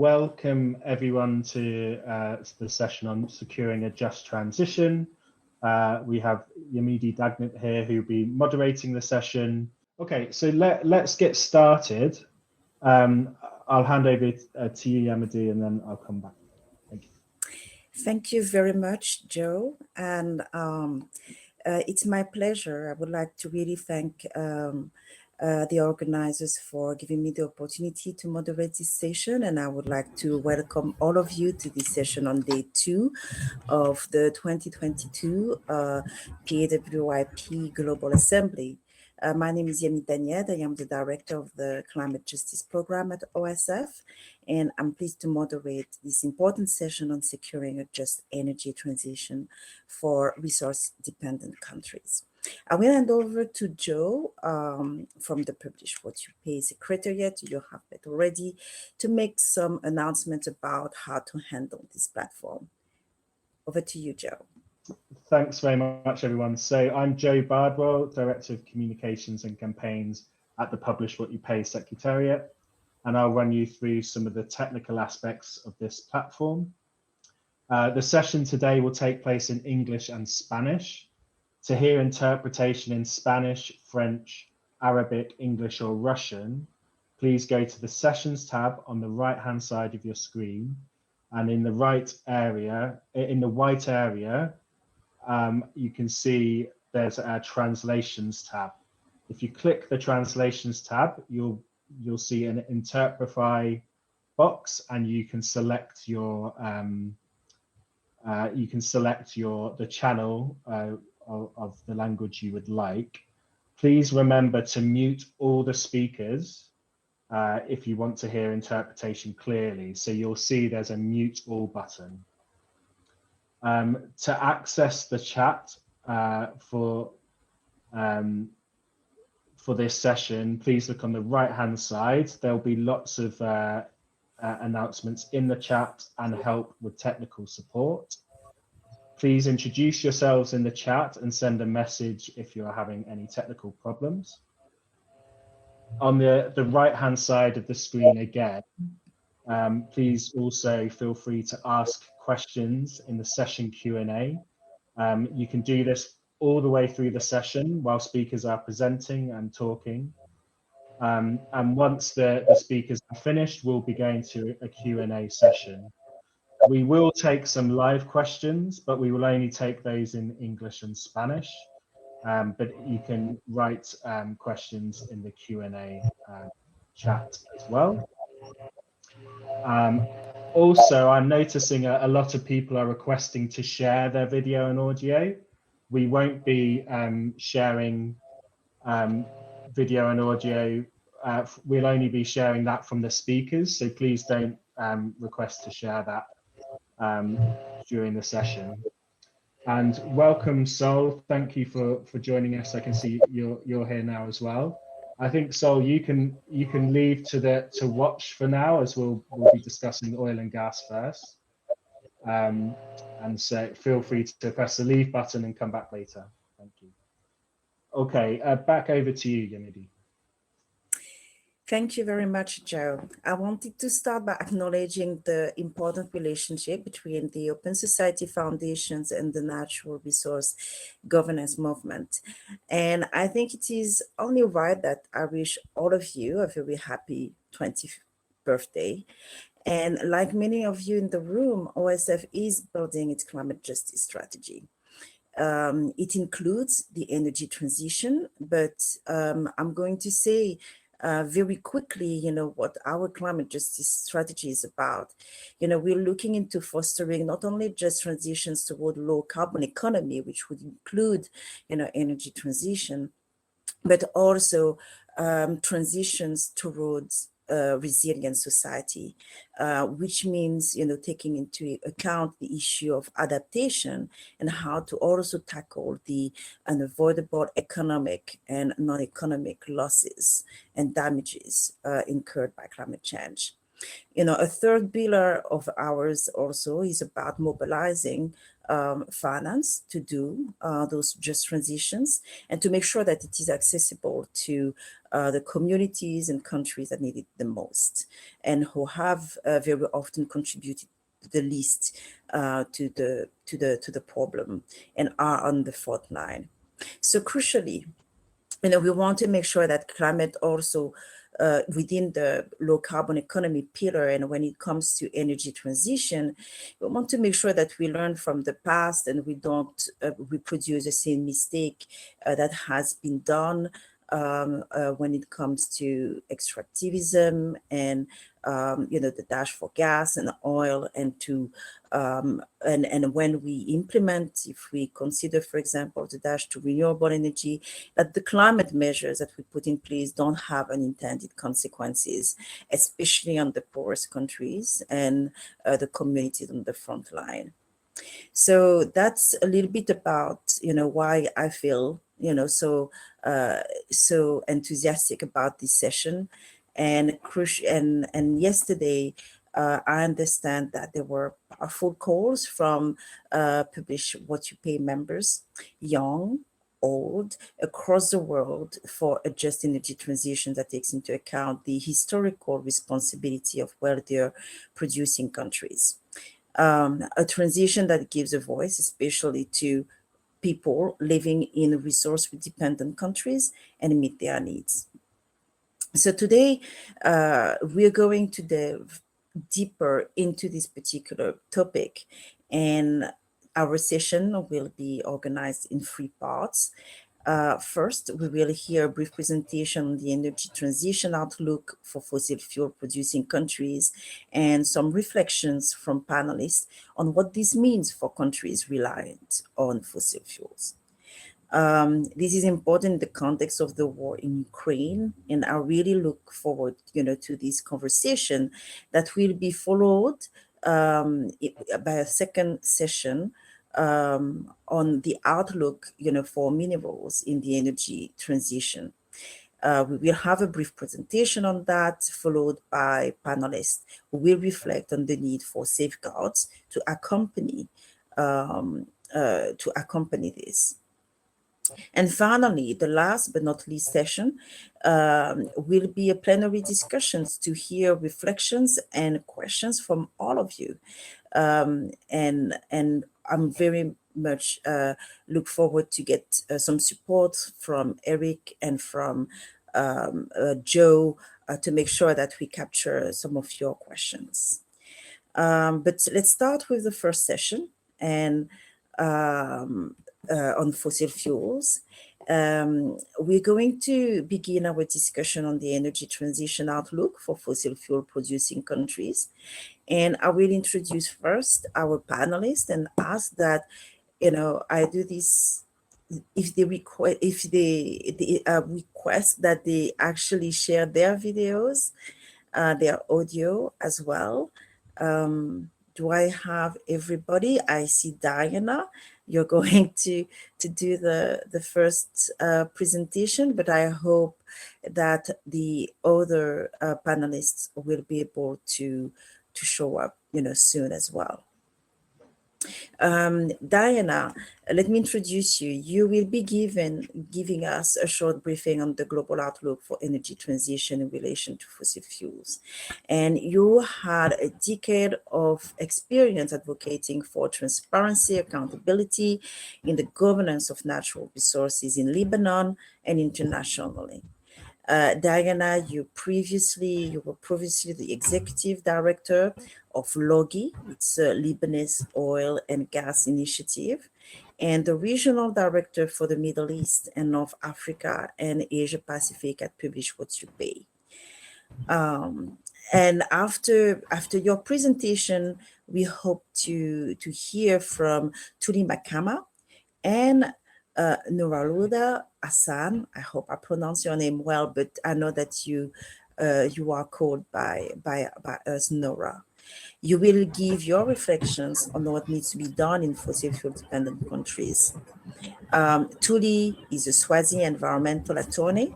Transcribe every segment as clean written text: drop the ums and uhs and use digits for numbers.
welcome everyone to the session on securing a just transition. We have Yamidi Dagnit here who'll be moderating the session. Okay, so let's get started. I'll hand over to you, Yamidi, and then I'll come back. Thank you. Thank you very much, Joe. And it's my pleasure. I would like to really thank the organizers for giving me the opportunity to moderate this session. And I would like to welcome all of you to this session on day 2 of the 2022 PWYP Global Assembly. My name is Yemi Daniel. I am the director of the Climate Justice Program at OSF, and I'm pleased to moderate this important session on securing a just energy transition for resource-dependent countries. I will hand over to Joe from the PWYP Secretariat, you have it already, to make some announcements about how to handle this platform. Over to you, Joe. Thanks very much, everyone. So I'm Joe Bardwell, Director of Communications and Campaigns at the PWYP Secretariat, and I'll run you through some of the technical aspects of this platform. The session today will take place in English and Spanish. To hear interpretation in Spanish, French, Arabic, English, or Russian, please go to the Sessions tab on the right-hand side of your screen, and in the right area, in the white area, you can see there's a Translations tab. If you click the Translations tab, you'll see an Interpretify box, and you can select your the channel of the language you would like. Please remember to mute all the speakers if you want to hear interpretation clearly. So you'll see there's a mute all button. To access the chat for this session, please look on the right-hand side. There'll be lots of announcements in the chat and help with technical support. Please introduce yourselves in the chat and send a message if you're having any technical problems. On the right-hand side of the screen again, please also feel free to ask questions in the session Q&A. You can do this all the way through the session while speakers are presenting and talking. And once the speakers are finished, we'll be going to a Q&A session. We will take some live questions, but we will only take those in English and Spanish. But you can write questions in the Q&A chat as well. Also, I'm noticing a lot of people are requesting to share their video and audio. We won't be sharing video and audio. We'll only be sharing that from the speakers, so please don't request to share that during the session. And welcome, Sol. Thank you for joining us. I can see you're here now as well. I think, Sol, you can leave to watch for now, as we'll be discussing oil and gas first. And so feel free to press the leave button and come back later. Thank you. Okay, back over to you, Yamidi. Thank you very much, Joe. I wanted to start by acknowledging the important relationship between the Open Society Foundations and the Natural Resource Governance Movement. And I think it is only right that I wish all of you a very happy 20th birthday. And like many of you in the room, OSF is building its climate justice strategy. It includes the energy transition, but I'm going to say very quickly, what our climate justice strategy is about. We're looking into fostering not only just transitions toward low carbon economy, which would include, energy transition, but also transitions towards resilient society, which means, taking into account the issue of adaptation and how to also tackle the unavoidable economic and non-economic losses and damages incurred by climate change. A third pillar of ours also is about mobilizing finance to do those just transitions and to make sure that it is accessible to the communities and countries that need it the most and who have very often contributed the least to the problem and are on the front line. So crucially, we want to make sure that climate also within the low carbon economy pillar, and when it comes to energy transition, we want to make sure that we learn from the past and we don't reproduce the same mistake that has been done when it comes to extractivism and the dash for gas and oil, and to and when we implement, if we consider, for example, the dash to renewable energy, that the climate measures that we put in place don't have unintended consequences, especially on the poorest countries and the communities on the front line. So that's a little bit about why I feel so enthusiastic about this session, and yesterday I understand that there were powerful calls from Publish What You Pay members, young, old, across the world, for a just energy transition that takes into account the historical responsibility of wealthier producing countries. A transition that gives a voice, especially to people living in resource-dependent countries, and meet their needs. So today, we're going to delve deeper into this particular topic, and our session will be organized in 3 parts. First, we will hear a brief presentation on the energy transition outlook for fossil fuel producing countries and some reflections from panelists on what this means for countries reliant on fossil fuels. This is important in the context of the war in Ukraine, and I really look forward, to this conversation that will be followed by a second session on the outlook, for minerals in the energy transition. We will have a brief presentation on that, followed by panelists who will reflect on the need for safeguards to accompany this. And finally, the last but not least session will be a plenary discussions to hear reflections and questions from all of you. And I'm very much look forward to get some support from Eric and from Joe to make sure that we capture some of your questions. But let's start with the first session, and on fossil fuels. We're going to begin our discussion on the energy transition outlook for fossil fuel producing countries. And I will introduce first our panelists and ask that, I do this if they request that they actually share their videos, their audio as well. Do I have everybody? I see Diana. You're going to do the first presentation, but I hope that the other panelists will be able to show up, soon as well. Diana, let me introduce you. You will be giving us a short briefing on the global outlook for energy transition in relation to fossil fuels. And you had a decade of experience advocating for transparency, accountability in the governance of natural resources in Lebanon and internationally. Diana, you were previously the executive director of LOGI, it's a Lebanese Oil and Gas Initiative, and the regional director for the Middle East and North Africa and Asia Pacific at Publish What You Pay. And after your presentation, we hope to hear from Tuli Makama and Nuraluda Hassan. I hope I pronounce your name well, but I know that you are called by us Nora. You will give your reflections on what needs to be done in fossil fuel dependent countries. Tuli is a Swazi environmental attorney.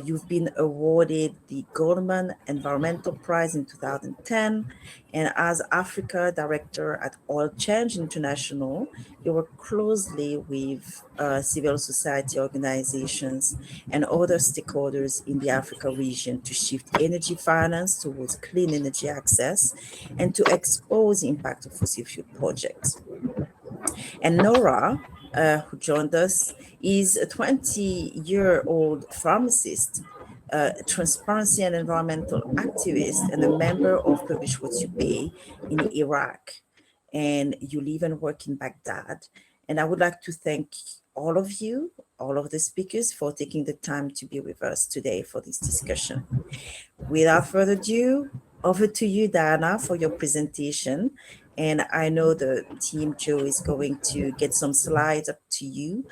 You've been awarded the Goldman Environmental Prize in 2010. And as Africa Director at Oil Change International, you work closely with civil society organizations and other stakeholders in the Africa region to shift energy finance towards clean energy access and to expose the impact of fossil fuel projects. And Nora, who joined us, is a 20-year-old pharmacist, transparency and environmental activist, and a member of PWYP in Iraq. And you live and work in Baghdad. And I would like to thank all of you, all of the speakers, for taking the time to be with us today for this discussion. Without further ado, over to you, Diana, for your presentation. And I know the team Joe is going to get some slides up to you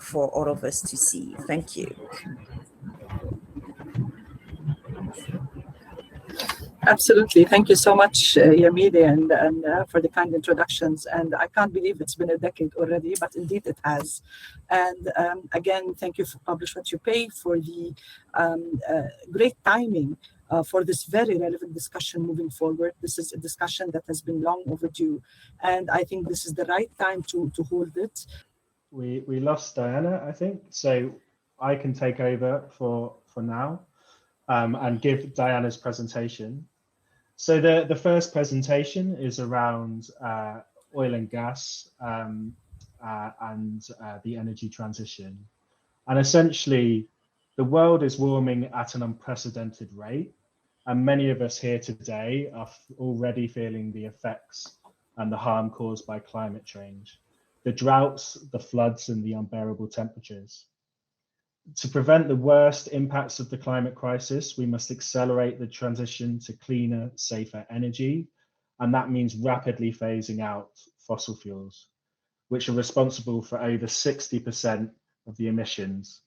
for all of us to see. Thank you. Absolutely. Thank you so much, Yamide, and for the kind introductions. And I can't believe it's been a decade already, but indeed it has. And again, thank you for PWYP for the great timing for this very relevant discussion moving forward. This is a discussion that has been long overdue, and I think this is the right time to hold it. We lost Diana, I think, so I can take over for now and give Diana's presentation. So the first presentation is around oil and gas and the energy transition. And essentially, the world is warming at an unprecedented rate. And many of us here today are already feeling the effects and the harm caused by climate change, the droughts, the floods, and the unbearable temperatures. To prevent the worst impacts of the climate crisis, we must accelerate the transition to cleaner, safer energy. And that means rapidly phasing out fossil fuels, which are responsible for over 60% of the emissions.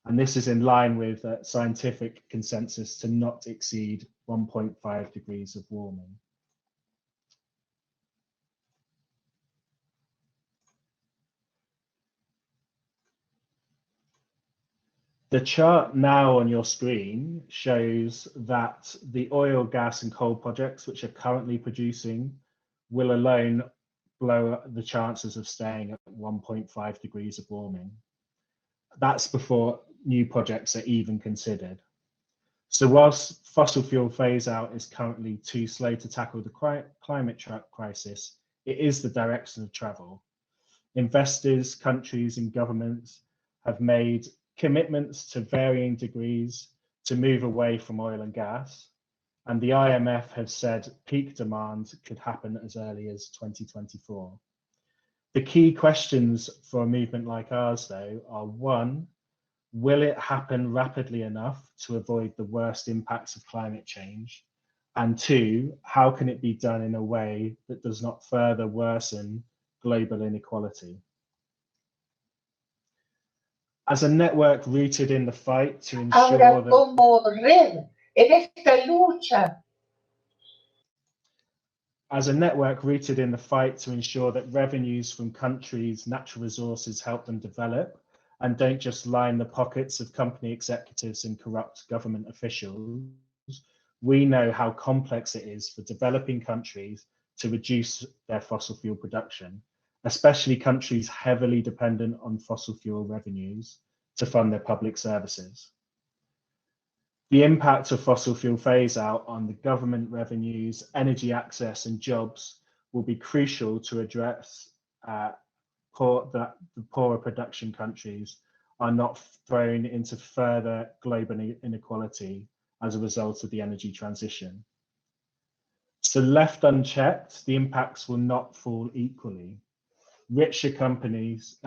And this is in line with scientific consensus to not exceed 1.5 degrees of warming. The chart now on your screen shows that the oil, gas, and coal projects which are currently producing will alone blow the chances of staying at 1.5 degrees of warming. That's before new projects are even considered. So whilst fossil fuel phase out is currently too slow to tackle the climate crisis, it is the direction of travel. Investors, countries, and governments have made commitments to varying degrees to move away from oil and gas. And the IMF has said peak demand could happen as early as 2024. The key questions for a movement like ours, though, are one, will it happen rapidly enough to avoid the worst impacts of climate change? And two, how can it be done in a way that does not further worsen global inequality? As a network rooted in the fight to ensure that revenues from countries' natural resources help them develop and don't just line the pockets of company executives and corrupt government officials, we know how complex it is for developing countries to reduce their fossil fuel production, especially countries heavily dependent on fossil fuel revenues to fund their public services. The impact of fossil fuel phase out on the government revenues, energy access, and jobs will be crucial to address that the poorer production countries are not thrown into further global inequality as a result of the energy transition. So left unchecked, the impacts will not fall equally. Richer countries,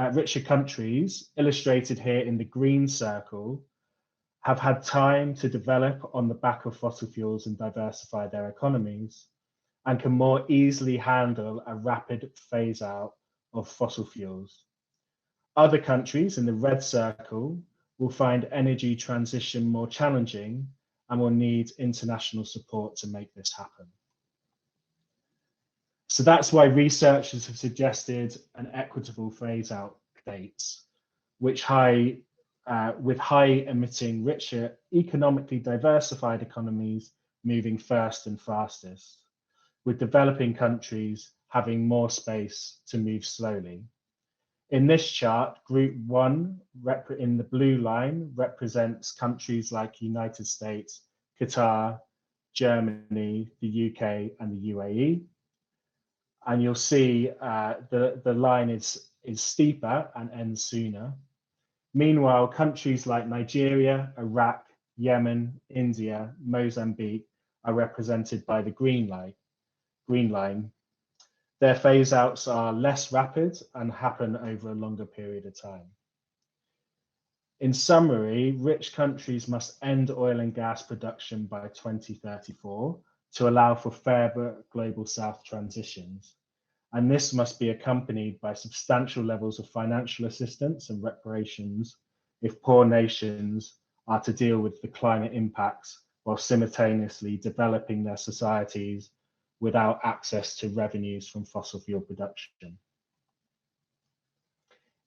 illustrated here in the green circle, have had time to develop on the back of fossil fuels and diversify their economies, and can more easily handle a rapid phase out of fossil fuels. Other countries in the red circle will find energy transition more challenging and will need international support to make this happen. So that's why researchers have suggested an equitable phase out dates, which high with high emitting, richer, economically diversified economies moving first and fastest, with developing countries having more space to move slowly. In this chart, Group 1 in the blue line represents countries like United States, Qatar, Germany, the UK, and the UAE. And you'll see the line is steeper and ends sooner. Meanwhile, countries like Nigeria, Iraq, Yemen, India, Mozambique are represented by the green line. Their phase outs are less rapid and happen over a longer period of time. In summary, rich countries must end oil and gas production by 2034 to allow for fair global south transitions. And this must be accompanied by substantial levels of financial assistance and reparations if poor nations are to deal with the climate impacts while simultaneously developing their societies without access to revenues from fossil fuel production.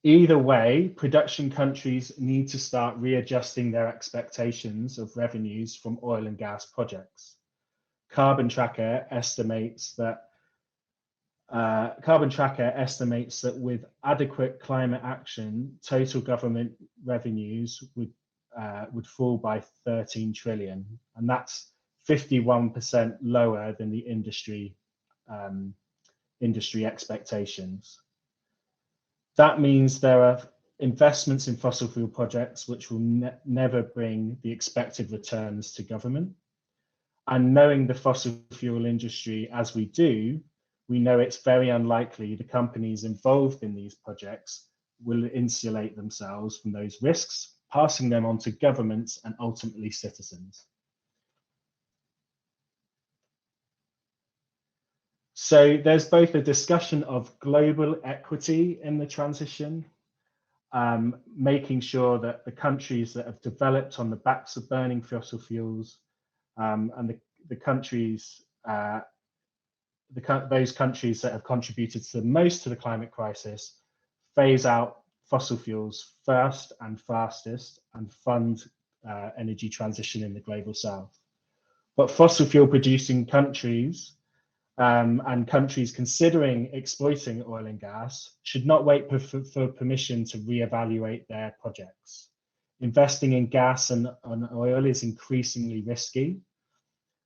Either way, production countries need to start readjusting their expectations of revenues from oil and gas projects. Carbon Tracker estimates that with adequate climate action, total government revenues would fall by 13 trillion, and that's 51% lower than the industry expectations. That means there are investments in fossil fuel projects which will never bring the expected returns to government. And knowing the fossil fuel industry as we do, we know it's very unlikely the companies involved in these projects will insulate themselves from those risks, passing them on to governments and ultimately citizens. So there's both a discussion of global equity in the transition, making sure that the countries that have developed on the backs of burning fossil fuels and those countries that have contributed the most to the climate crisis phase out fossil fuels first and fastest and fund energy transition in the global south. But fossil fuel producing countries and countries considering exploiting oil and gas should not wait for permission to reevaluate their projects. Investing in gas and oil is increasingly risky.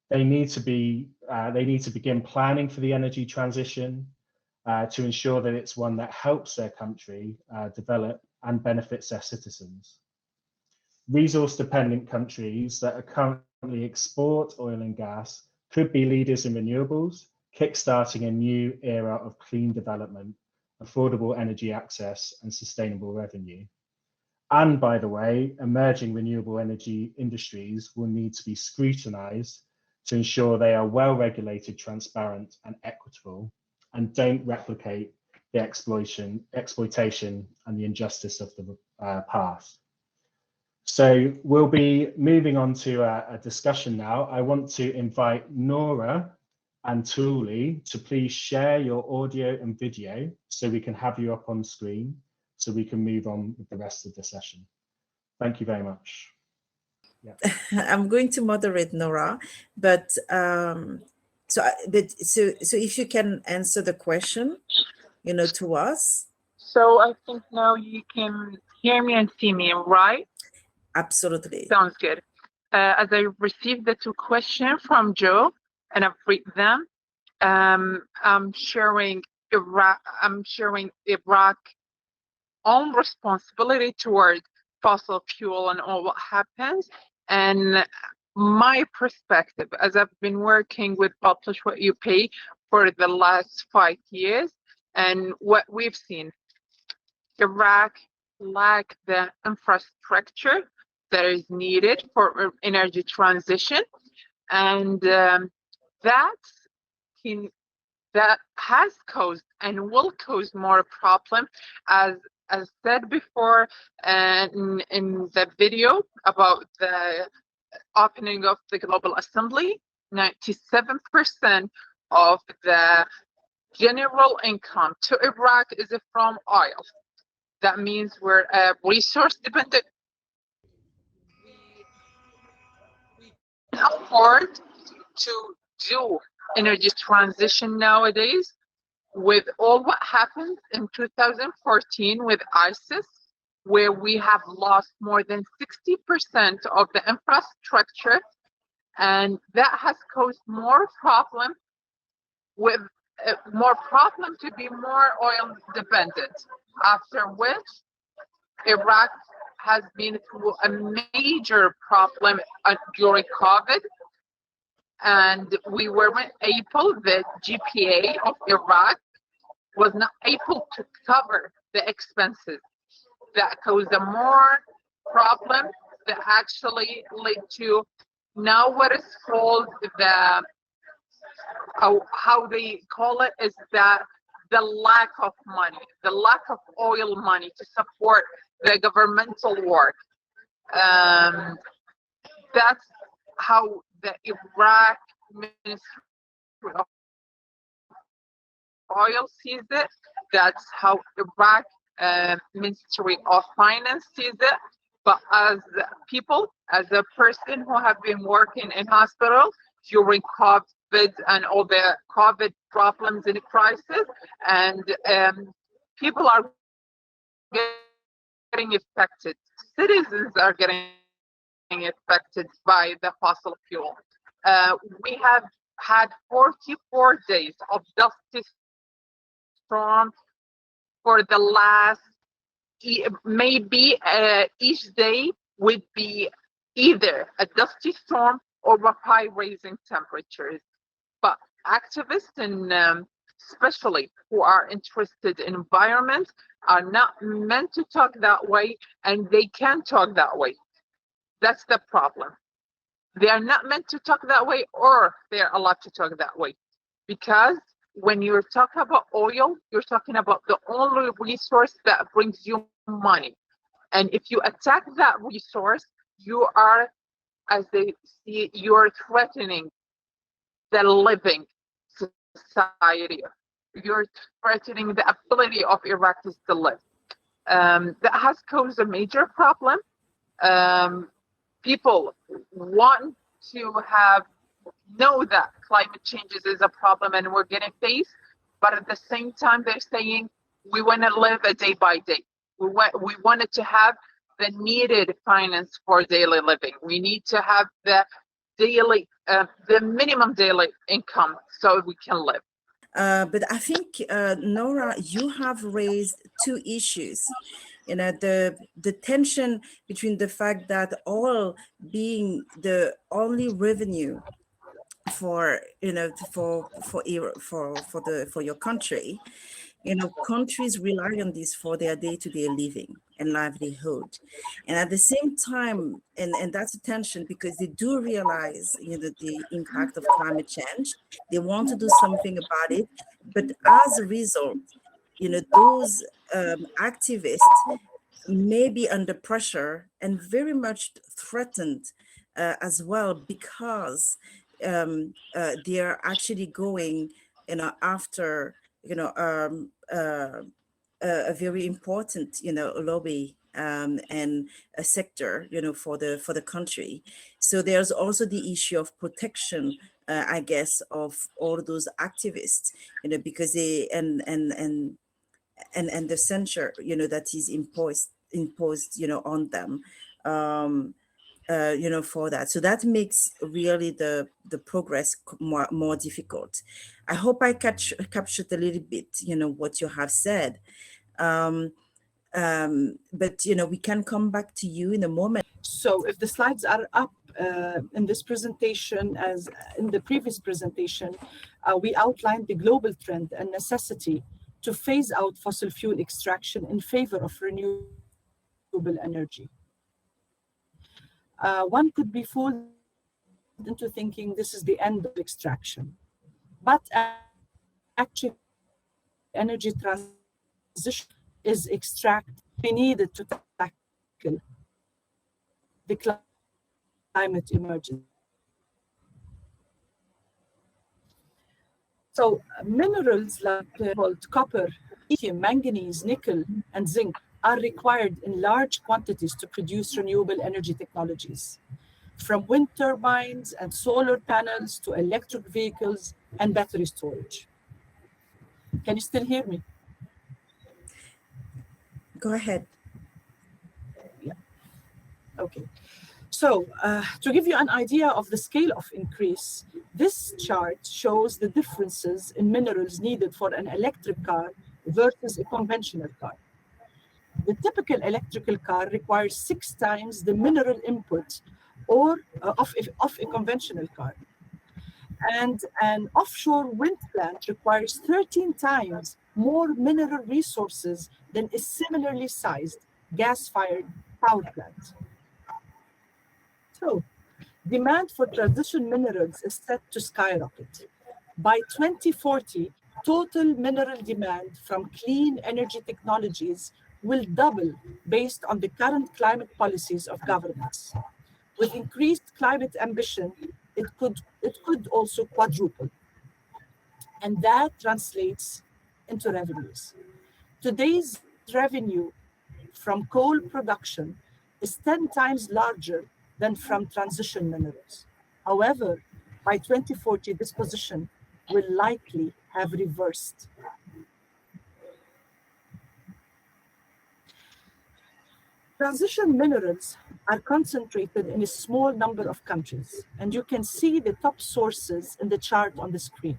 They need to begin planning for the energy transition to ensure that it's one that helps their country develop and benefits their citizens. Resource-dependent countries that are currently export oil and gas could be leaders in renewables, kickstarting a new era of clean development, affordable energy access, and sustainable revenue. And by the way, emerging renewable energy industries will need to be scrutinized to ensure they are well-regulated, transparent, and equitable, and don't replicate the exploitation and the injustice of the past. So we'll be moving on to a discussion now. I want to invite Nora and Tuli to please share your audio and video so we can have you up on screen so we can move on with the rest of the session. Thank you very much. Yeah. I'm going to moderate, Nora, but so if you can answer the question, to us. So I think now you can hear me and see me, right? Absolutely. Sounds good. As I received the two questions from Joe, and I've read them, I'm sharing Iraq's own responsibility toward fossil fuel and all what happens, and my perspective as I've been working with PWYP for the last 5 years, and what we've seen. Iraq lacks the infrastructure that is needed for energy transition, and that has caused and will cause more problem, as said before in the video about the opening of the Global Assembly. 97% of the general income to Iraq is from oil. That means we're a resource dependent afford to do energy transition nowadays with all what happened in 2014 with ISIS, where we have lost more than 60% of the infrastructure, and that has caused more problem with more problem to be more oil dependent. After which, Iraq has been through a major problem during COVID, and we weren't able, the GPA of Iraq was not able to cover the expenses. That caused a more problem that actually led to now what is called the, how they call it is that the lack of money, the lack of oil money to support the governmental work. That's how the Iraq Ministry of Oil sees it. That's how Iraq Ministry of Finance sees it. But as people, as a person who have been working in hospital during COVID and all the COVID problems and crisis, and people are getting affected. Citizens are getting affected by the fossil fuel. We have had 44 days of dusty storm for the last, maybe each day would be either a dusty storm or high raising temperatures. But activists and especially who are interested in environment are not meant to talk that way, and they can't talk that way. That's the problem. They are not meant to talk that way, or they're allowed to talk that way. Because when you're talking about oil, you're talking about the only resource that brings you money. And if you attack that resource, you are, as they see, you're threatening the living society. You're threatening the ability of Iraqis to live. That has caused a major problem. People want to know that climate changes is a problem and we're going to face, but at the same time they're saying we want to live a day by day. We wanted to have the needed finance for daily living. We need to have the daily, the minimum daily income so we can live. But I think, Nora, you have raised two issues. You know, the tension between the fact that oil being the only revenue for, you know, for your country, you know, countries rely on this for their day-to-day living and livelihood. And at the same time, and that's a tension because they do realize, you know, the impact of climate change. They want to do something about it. But as a result, you know, those activists may be under pressure and very much threatened as well, because they are actually going, you know, after, you know, a very important, you know, lobby and a sector, you know, for the country. So there's also the issue of protection, I guess, of all those activists, you know, because they and the censure, you know, that is imposed, you know, on them, you know, for that. So that makes really the progress more difficult. I hope I captured a little bit, you know, what you have said. But, you know, we can come back to you in a moment. So if the slides are up in this presentation, as in the previous presentation, we outlined the global trend and necessity to phase out fossil fuel extraction in favor of renewable energy. One could be fooled into thinking this is the end of extraction, but actually energy transition is extract. We needed to tackle the climate emergency. So minerals like copper, lithium, manganese, nickel, and zinc are required in large quantities to produce renewable energy technologies. from wind turbines and solar panels to electric vehicles and battery storage. Can you still hear me? Go ahead. Yeah. Okay. So to give you an idea of the scale of increase, this chart shows the differences in minerals needed for an electric car versus a conventional car. The typical electrical car requires 6 times the mineral input of a conventional car. And an offshore wind plant requires 13 times more mineral resources than a similarly sized gas-fired power plant. So, demand for transition minerals is set to skyrocket. By 2040, total mineral demand from clean energy technologies will double based on the current climate policies of governments. With increased climate ambition, it could also quadruple. And that translates into revenues. Today's revenue from coal production is 10 times larger than from transition minerals. However, by 2040, this position will likely have reversed. Transition minerals are concentrated in a small number of countries, and you can see the top sources in the chart on the screen.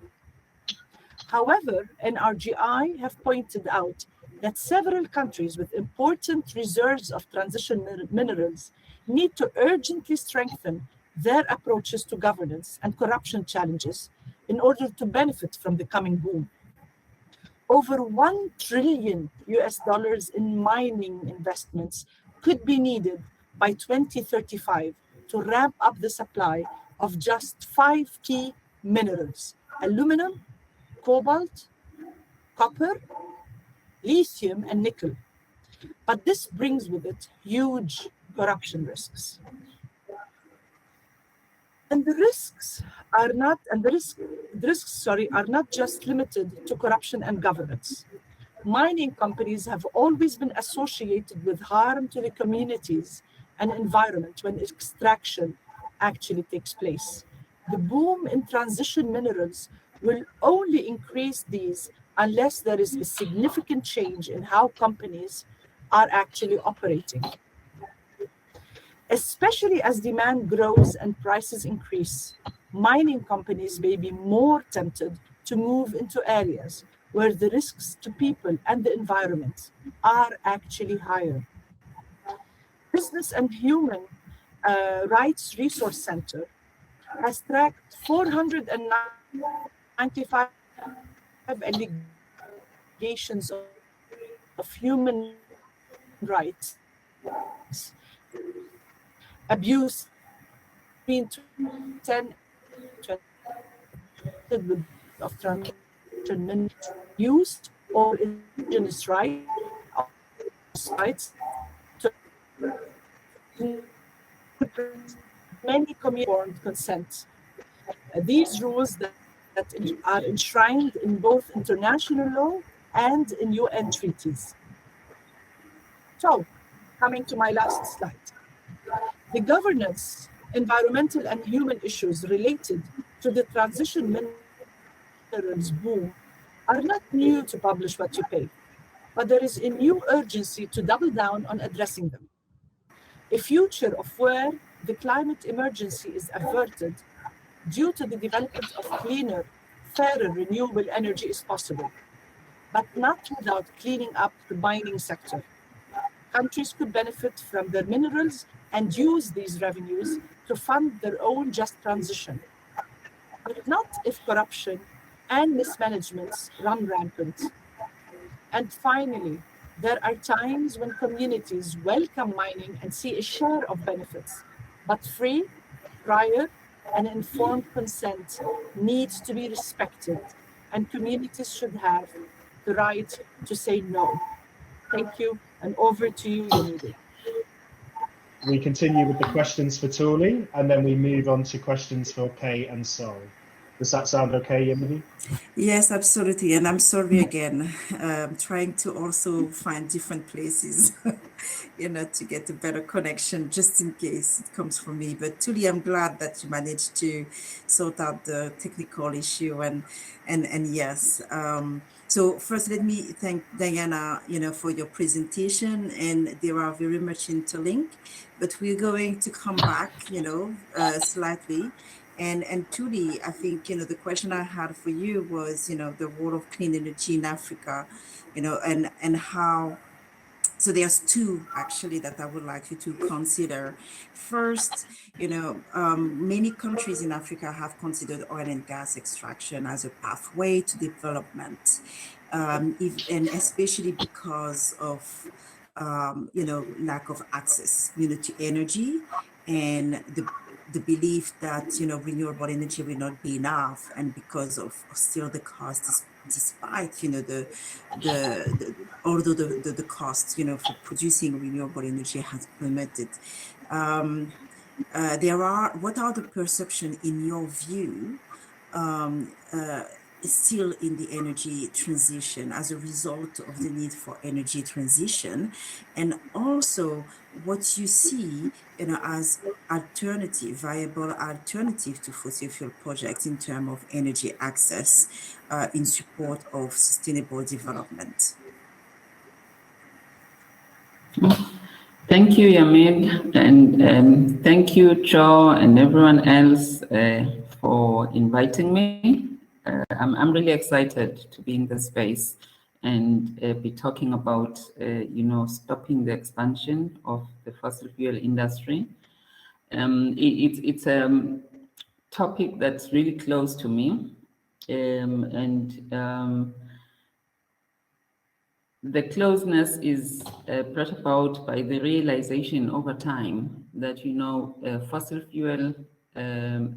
However, NRGI have pointed out that several countries with important reserves of transition minerals need to urgently strengthen their approaches to governance and corruption challenges in order to benefit from the coming boom. Over $1 trillion in mining investments could be needed by 2035 to ramp up the supply of just 5 key minerals: aluminum, cobalt, copper, lithium, and nickel. But this brings with it huge corruption risks. And the risks are not just limited to corruption and governance. Mining companies have always been associated with harm to the communities and environment when extraction actually takes place. The boom in transition minerals will only increase these unless there is a significant change in how companies are actually operating. Especially as demand grows and prices increase, mining companies may be more tempted to move into areas where the risks to people and the environment are actually higher. Business and Human Rights Resource Center has tracked 495 allegations of human rights abuse between 10 of transition used or indigenous rights to many community consent. These rules that are enshrined in both international law and in UN treaties. So, coming to my last slide. The governance, environmental and human issues related to the transition minerals boom are not new to PWYP, but there is a new urgency to double down on addressing them. A future of where the climate emergency is averted due to the development of cleaner, fairer, renewable energy is possible, but not without cleaning up the mining sector. Countries could benefit from their minerals and use these revenues to fund their own just transition, but not if corruption and mismanagements run rampant. And finally, there are times when communities welcome mining and see a share of benefits, but free, prior, and informed consent needs to be respected, and communities should have the right to say no. Thank you, and over to you, Yamide. We continue with the questions for Tuli, and then we move on to questions for Kay and Sol. Does that sound okay, Yemini? Yes, absolutely. And I'm sorry again, trying to also find different places, to get a better connection, just in case it comes from me. But Tuli, I'm glad that you managed to sort out the technical issue. And yes, so first, let me thank Diana, for your presentation, and they are very much interlinked. But we're going to come back, slightly. And Tuli, I think, the question I had for you was, the role of clean energy in Africa, and how, so there's two actually that I would like you to consider. First, many countries in Africa have considered oil and gas extraction as a pathway to development, and especially because of, lack of access, to energy, and the belief that renewable energy will not be enough, and because of still the cost, despite although the cost for producing renewable energy has plummeted. What are the perception in your view, still in the energy transition as a result of the need for energy transition, and also what you see as viable alternative to fossil fuel projects in terms of energy access, in support of sustainable development? Thank you, Yamid, and thank you, Joe, and everyone else for inviting me. I'm really excited to be in this space and be talking about, stopping the expansion of the fossil fuel industry. It's a topic that's really close to me, the closeness is brought about by the realization over time that, fossil fuel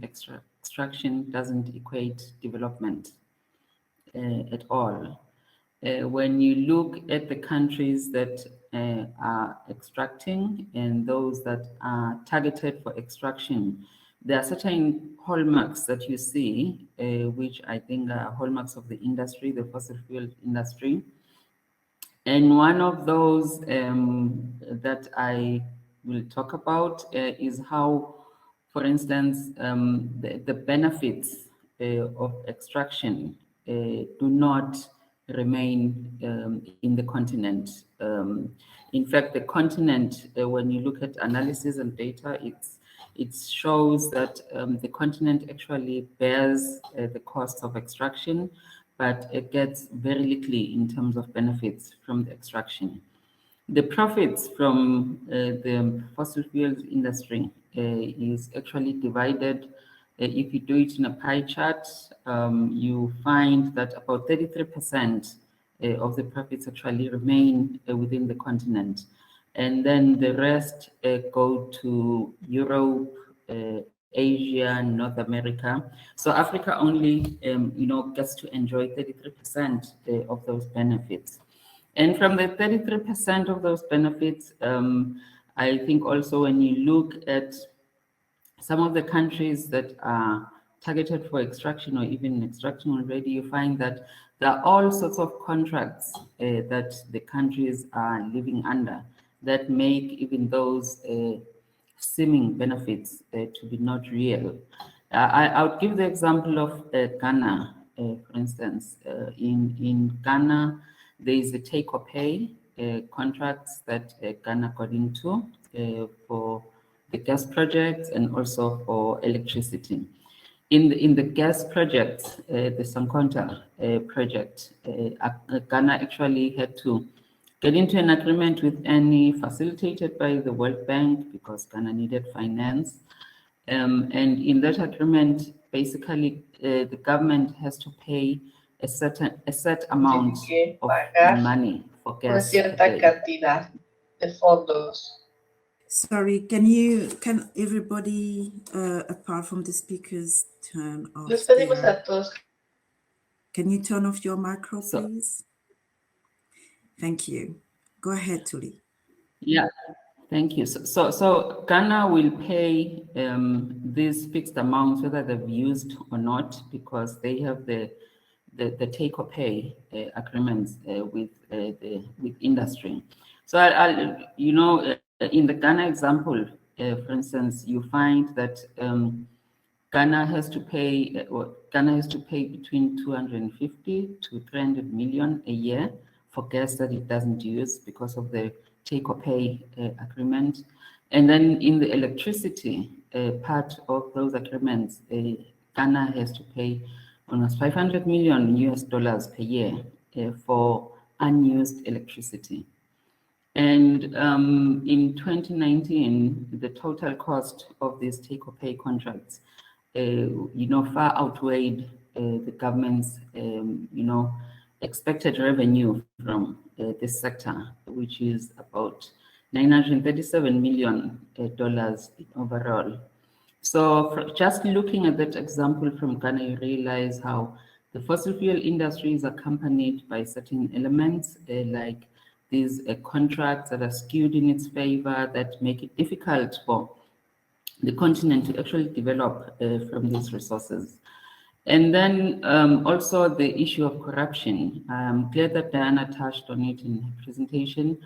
extraction doesn't equate development at all. When you look at the countries that are extracting and those that are targeted for extraction, there are certain hallmarks that you see, which I think are hallmarks of the industry, the fossil fuel industry. And one of those that I will talk about is how, for instance, the benefits of extraction do not remain in the continent. In fact, the continent, when you look at analysis and data, it shows that the continent actually bears the cost of extraction, but it gets very little in terms of benefits from the extraction. The profits from the fossil fuels industry is actually divided. If you do it in a pie chart, you find that about 33% of the profits actually remain within the continent. And then the rest go to Europe, Asia, North America. So Africa only, gets to enjoy 33% of those benefits. And from the 33% of those benefits, I think also when you look at some of the countries that are targeted for extraction or even extraction already, you find that there are all sorts of contracts that the countries are living under that make even those seeming benefits to be not real. I would give the example of Ghana, for instance. In Ghana, there is a take-or-pay contracts that Ghana got into for the gas projects and also for electricity. In the gas project, the Sankonta project, Ghana actually had to get into an agreement with any facilitated by the World Bank because Ghana needed finance. And in that agreement, basically, the government has to pay a set amount of money for gas. Sorry, can everybody, apart from the speakers, turn off Can you turn off your micro, please? Thank you. Go ahead, Tuli. Yeah, Thank you. So Ghana will pay these fixed amounts whether they've used or not, because they have the take or pay agreements with industry. So you know, in the Ghana example, for instance, you find that Ghana has to pay between 250 to 300 million a year for gas that it doesn't use because of the take or pay agreement. And then in the electricity part of those agreements, Ghana has to pay almost $500 million US per year for unused electricity. And in 2019, the total cost of these take or pay contracts, you know, far outweighed the government's, you know, expected revenue from this sector, which is about $937 million overall. So just looking at that example from Ghana, you realize how the fossil fuel industry is accompanied by certain elements like these contracts that are skewed in its favor that make it difficult for the continent to actually develop from these resources. And then also the issue of corruption. I'm glad that Diana touched on it in her presentation.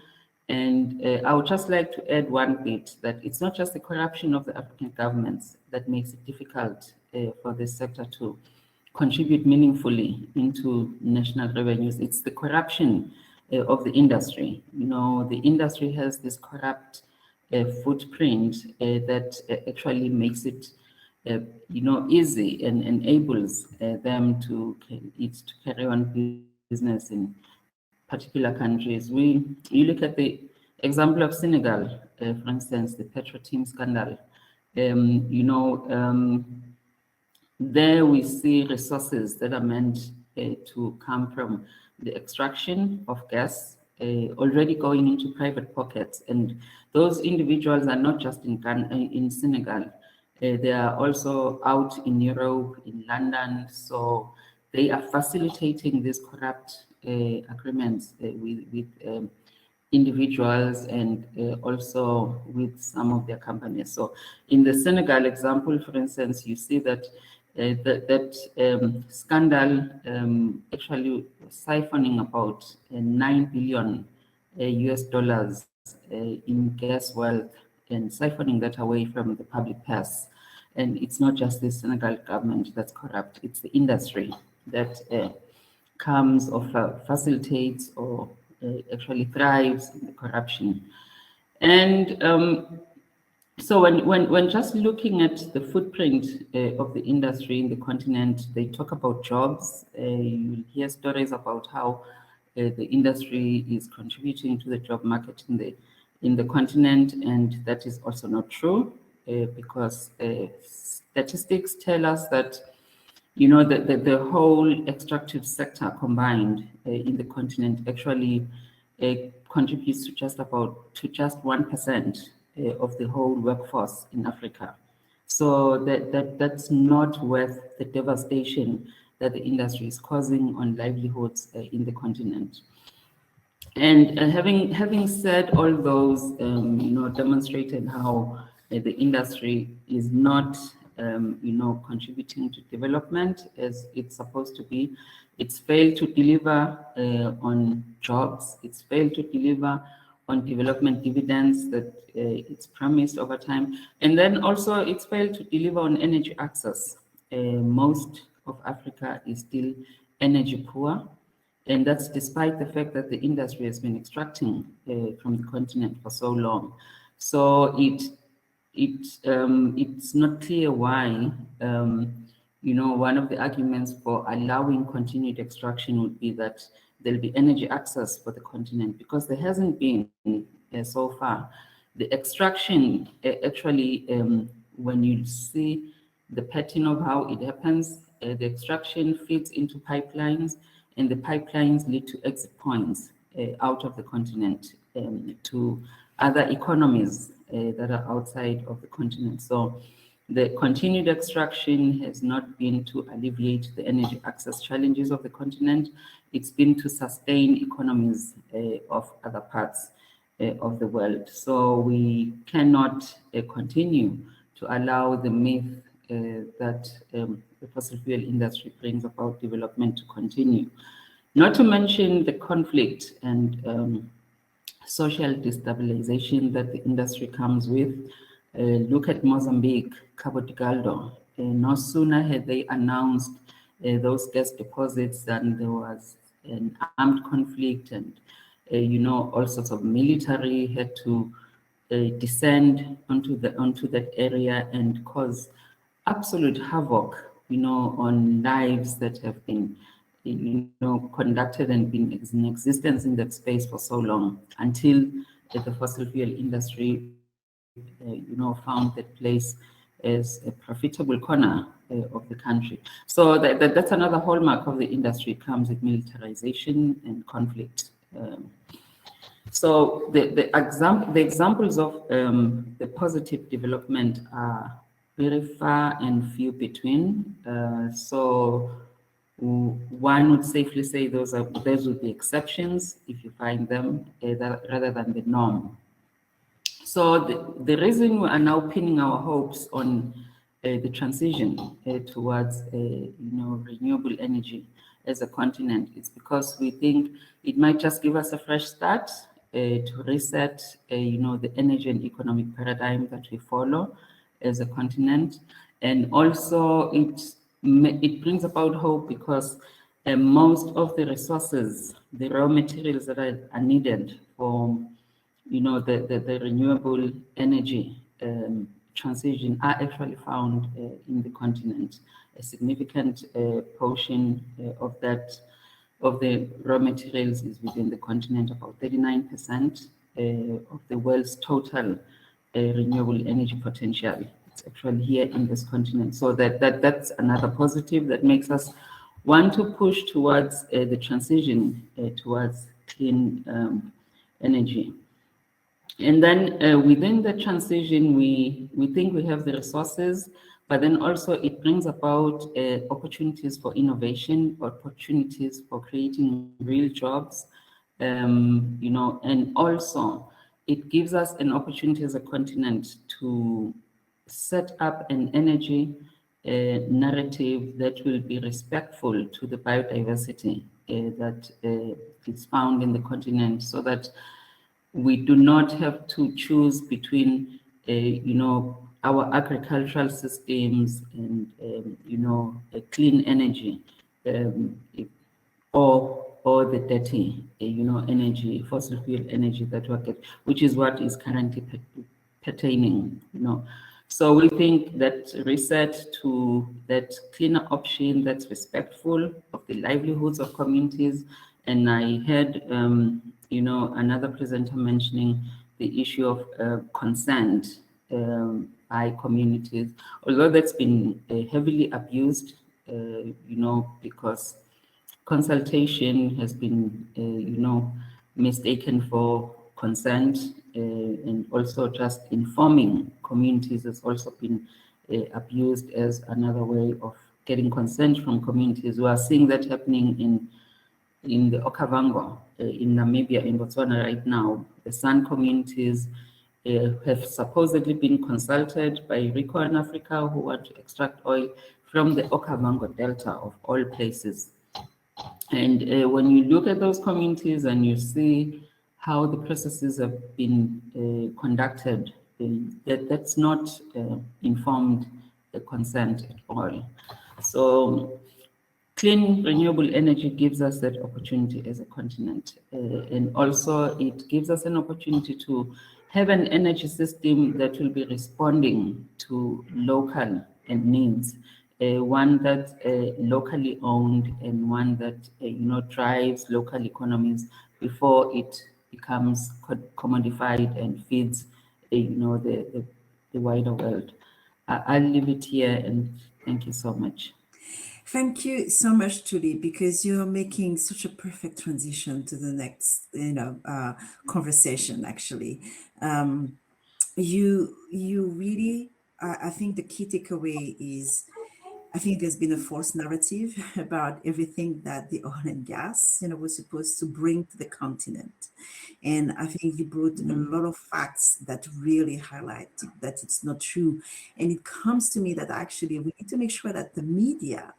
And I would just like to add one bit, that it's not just the corruption of the African governments that makes it difficult for this sector to contribute meaningfully into national revenues. It's the corruption of the industry. You know, the industry has this corrupt footprint that actually makes it you know, easy and enables them to carry on business in particular countries. You look at the example of Senegal, for instance, the Petro-Tim scandal. You know, there we see resources that are meant to come from the extraction of gas already going into private pockets, and those individuals are not just in Senegal. They are also out in Europe, in London, so they are facilitating these corrupt agreements with individuals and also with some of their companies. So in the Senegal example, for instance, you see that scandal actually siphoning about 9 billion US dollars in gas wealth and siphoning that away from the public purse. And it's not just the Senegal government that's corrupt, it's the industry that comes or facilitates or actually thrives in the corruption. And so when just looking at the footprint of the industry in the continent, they talk about jobs. You hear stories about how the industry is contributing to the job market in the continent, and that is also not true because statistics tell us that, you know, the whole extractive sector combined in the continent actually contributes to just 1% of the whole workforce in Africa. So that's not worth the devastation that the industry is causing on livelihoods in the continent. And having said all those, you know, demonstrated how the industry is not, you know, contributing to development as it's supposed to be. It's failed to deliver on jobs. It's failed to deliver on development dividends that it's promised over time. And then also it's failed to deliver on energy access. Most of Africa is still energy poor. And that's despite the fact that the industry has been extracting from the continent for so long. So it's not clear why, you know, one of the arguments for allowing continued extraction would be that there'll be energy access for the continent, because there hasn't been so far. The extraction actually, when you see the pattern of how it happens, the extraction feeds into pipelines, and the pipelines lead to exit points out of the continent to other economies that are outside of the continent. So the continued extraction has not been to alleviate the energy access challenges of the continent. It's been to sustain economies of other parts. of the world. So we cannot continue to allow the myth that the fossil fuel industry brings about development to continue. Not to mention the conflict and social destabilization that the industry comes with. Look at Mozambique, Cabo Delgado. No sooner had they announced those gas deposits than there was an armed conflict, and all sorts of military had to descend onto that area and cause absolute havoc, on lives that have been, conducted and been in existence in that space for so long, until the fossil fuel industry, found that place as a profitable corner of the country. So that's another hallmark of the industry. It comes with militarization and conflict. So the examples of the positive development are very far and few between. So one would safely say those would be exceptions if you find them, rather than the norm. So the reason we are now pinning our hopes on the transition towards renewable energy as a continent is because we think it might just give us a fresh start to reset, the energy and economic paradigm that we follow as a continent, and also it brings about hope because most of the resources, the raw materials that are needed for the renewable energy transition are actually found in the continent. A significant portion of the raw materials is within the continent. About 39% of the world's total renewable energy potential. It's actually here in this continent. So that's another positive that makes us want to push towards the transition towards clean energy. And then within the transition, we think we have the resources, but then also it brings about opportunities for innovation, opportunities for creating real jobs, and also it gives us an opportunity as a continent to set up an energy narrative that will be respectful to the biodiversity that is found in the continent, so that we do not have to choose between, our agricultural systems and, clean energy, or the dirty, energy, fossil fuel energy that we get, which is what is currently pertaining, So we think that reset to that cleaner option that's respectful of the livelihoods of communities. And I heard, another presenter mentioning the issue of consent by communities, although that's been heavily abused, because consultation has been, mistaken for consent, and also just informing communities has also been abused as another way of getting consent from communities. We are seeing that happening in the Okavango, in Namibia, in Botswana right now. The San communities have supposedly been consulted by Rico and Africa, who want to extract oil from the Okavango Delta of all places. And when you look at those communities and you see how the processes have been conducted, that's not informed consent at all. So clean renewable energy gives us that opportunity as a continent. And also it gives us an opportunity to have an energy system that will be responding to local needs. One that's locally owned, and one that drives local economies before it becomes commodified and feeds the wider world. I'll leave it here, and thank you so much. Thank you so much, Julie, because you're making such a perfect transition to the next, conversation. Actually, you really, I think the key takeaway is I think there's been a false narrative about everything that the oil and gas, was supposed to bring to the continent. And I think you brought a lot of facts that really highlight that it's not true. And it comes to me that actually we need to make sure that the media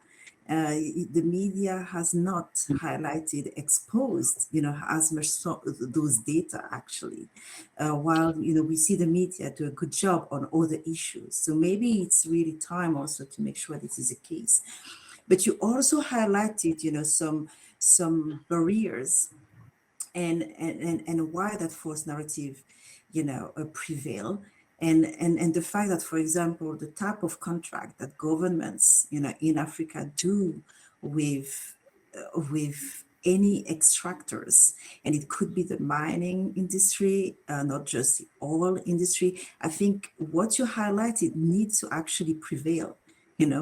has not highlighted, exposed, as much those data actually, while, we see the media do a good job on other issues. So maybe it's really time also to make sure this is the case. But you also highlighted, some barriers and why that false narrative, prevail. And the fact that, for example, the type of contract that governments, in Africa do with any extractors, and it could be the mining industry, not just the oil industry. I think what you highlighted needs to actually prevail,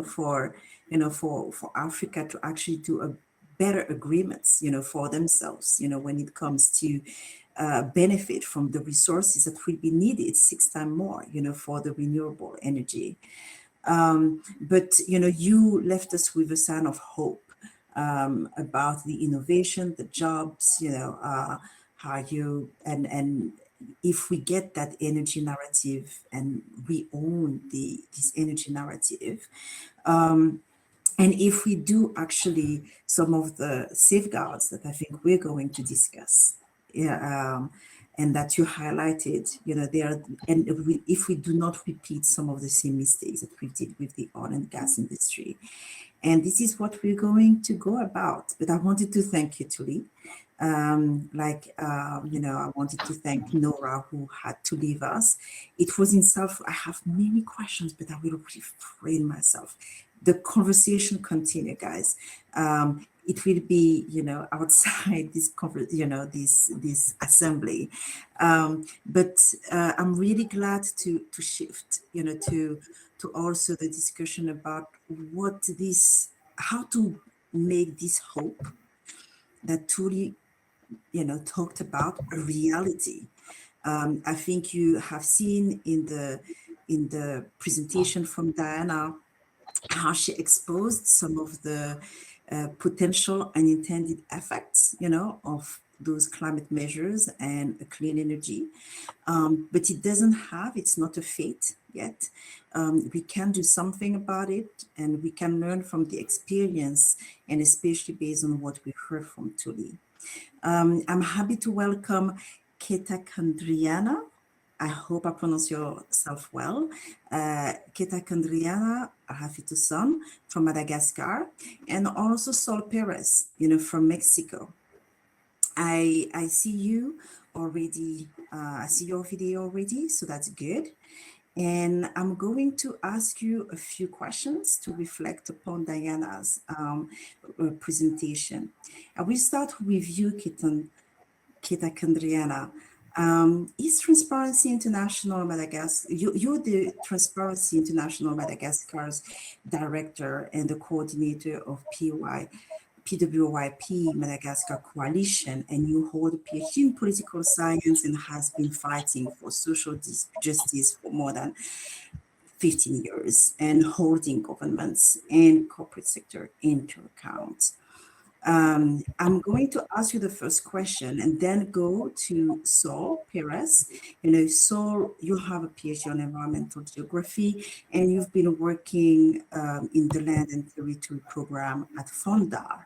for Africa to actually do a better agreements, for themselves, when it comes to benefit from the resources that will be needed 6 times more, for the renewable energy. But, you left us with a sign of hope about the innovation, the jobs, how you, and if we get that energy narrative and we own this energy narrative, and if we do actually some of the safeguards that I think we're going to discuss, and that you highlighted, if we do not repeat some of the same mistakes that we did with the oil and gas industry. And this is what we're going to go about. But I wanted to thank you, Tuli. I wanted to thank Nora, who had to leave us. It was in self, I have many questions, but I will refrain myself. The conversation continue, guys. It will be, outside this this assembly. But I'm really glad to shift, to also the discussion about how to make this hope that Tuli, talked about a reality. I think you have seen in the presentation from Diana how she exposed some of the potential unintended effects, of those climate measures and clean energy. But it's not a fate yet. We can do something about it, and we can learn from the experience, and especially based on what we heard from Tuli. I'm happy to welcome Keta Kandriana. I hope I pronounce yourself well. Keta Kandriana Rafito-san from Madagascar, and also Sol Perez, from Mexico. I see you already. I see your video already, so that's good. And I'm going to ask you a few questions to reflect upon Diana's presentation. I will start with you, Keta Kandriana. Is Transparency International Madagascar, you're the Transparency International Madagascar's director and the coordinator of PWYP Madagascar Coalition, and you hold a PhD in political science and has been fighting for social justice for more than 15 years and holding governments and corporate sector into account. I'm going to ask you the first question and then go to Sol Perez. Sol, you have a PhD on environmental geography, and you've been working in the Land and Territory Program at FONDA.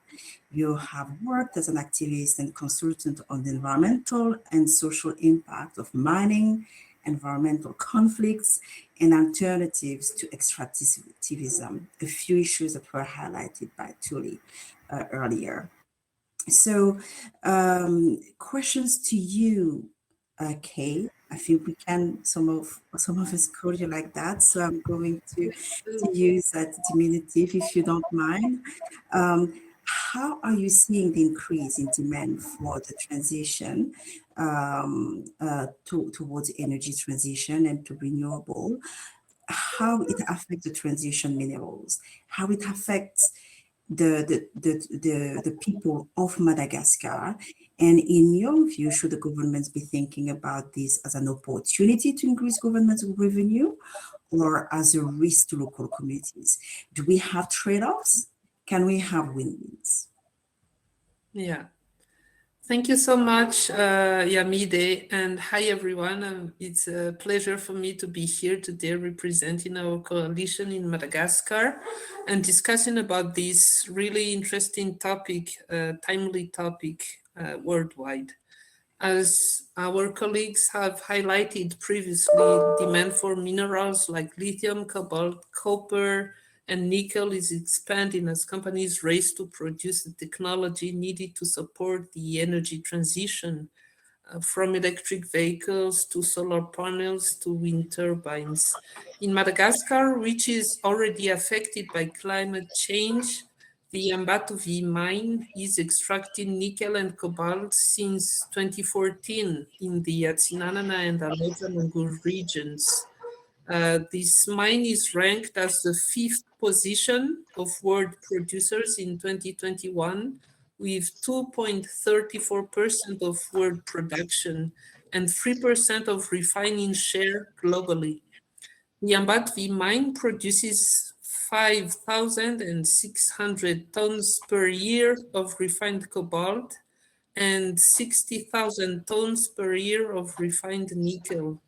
You have worked as an activist and consultant on the environmental and social impact of mining, environmental conflicts, and alternatives to extractivism, a few issues that were highlighted by Tuli earlier. So questions to you, Kay. I think we can, some of us call you like that, so I'm going to use that diminutive if you don't mind. How are you seeing the increase in demand for the transition towards energy transition and to renewable? How it affects the transition minerals? How it affects the people of Madagascar? And in your view, should the governments be thinking about this as an opportunity to increase government revenue, or as a risk to local communities? Do we have trade-offs? Can we have win-wins? Yeah. Thank you so much, Yamide, and hi everyone. It's a pleasure for me to be here today representing our coalition in Madagascar and discussing about this really interesting topic, timely topic worldwide. As our colleagues have highlighted previously, demand for minerals like lithium, cobalt, copper, and nickel is expanding as companies race to produce the technology needed to support the energy transition, from electric vehicles to solar panels to wind turbines. In Madagascar, which is already affected by climate change, the Ambatuvi mine is extracting nickel and cobalt since 2014 in the Atsinanana and Aloja regions. This mine is ranked as the 5th position of world producers in 2021, with 2.34% of world production and 3% of refining share globally. The Ambatuvi mine produces 5,600 tons per year of refined cobalt and 60,000 tons per year of refined nickel.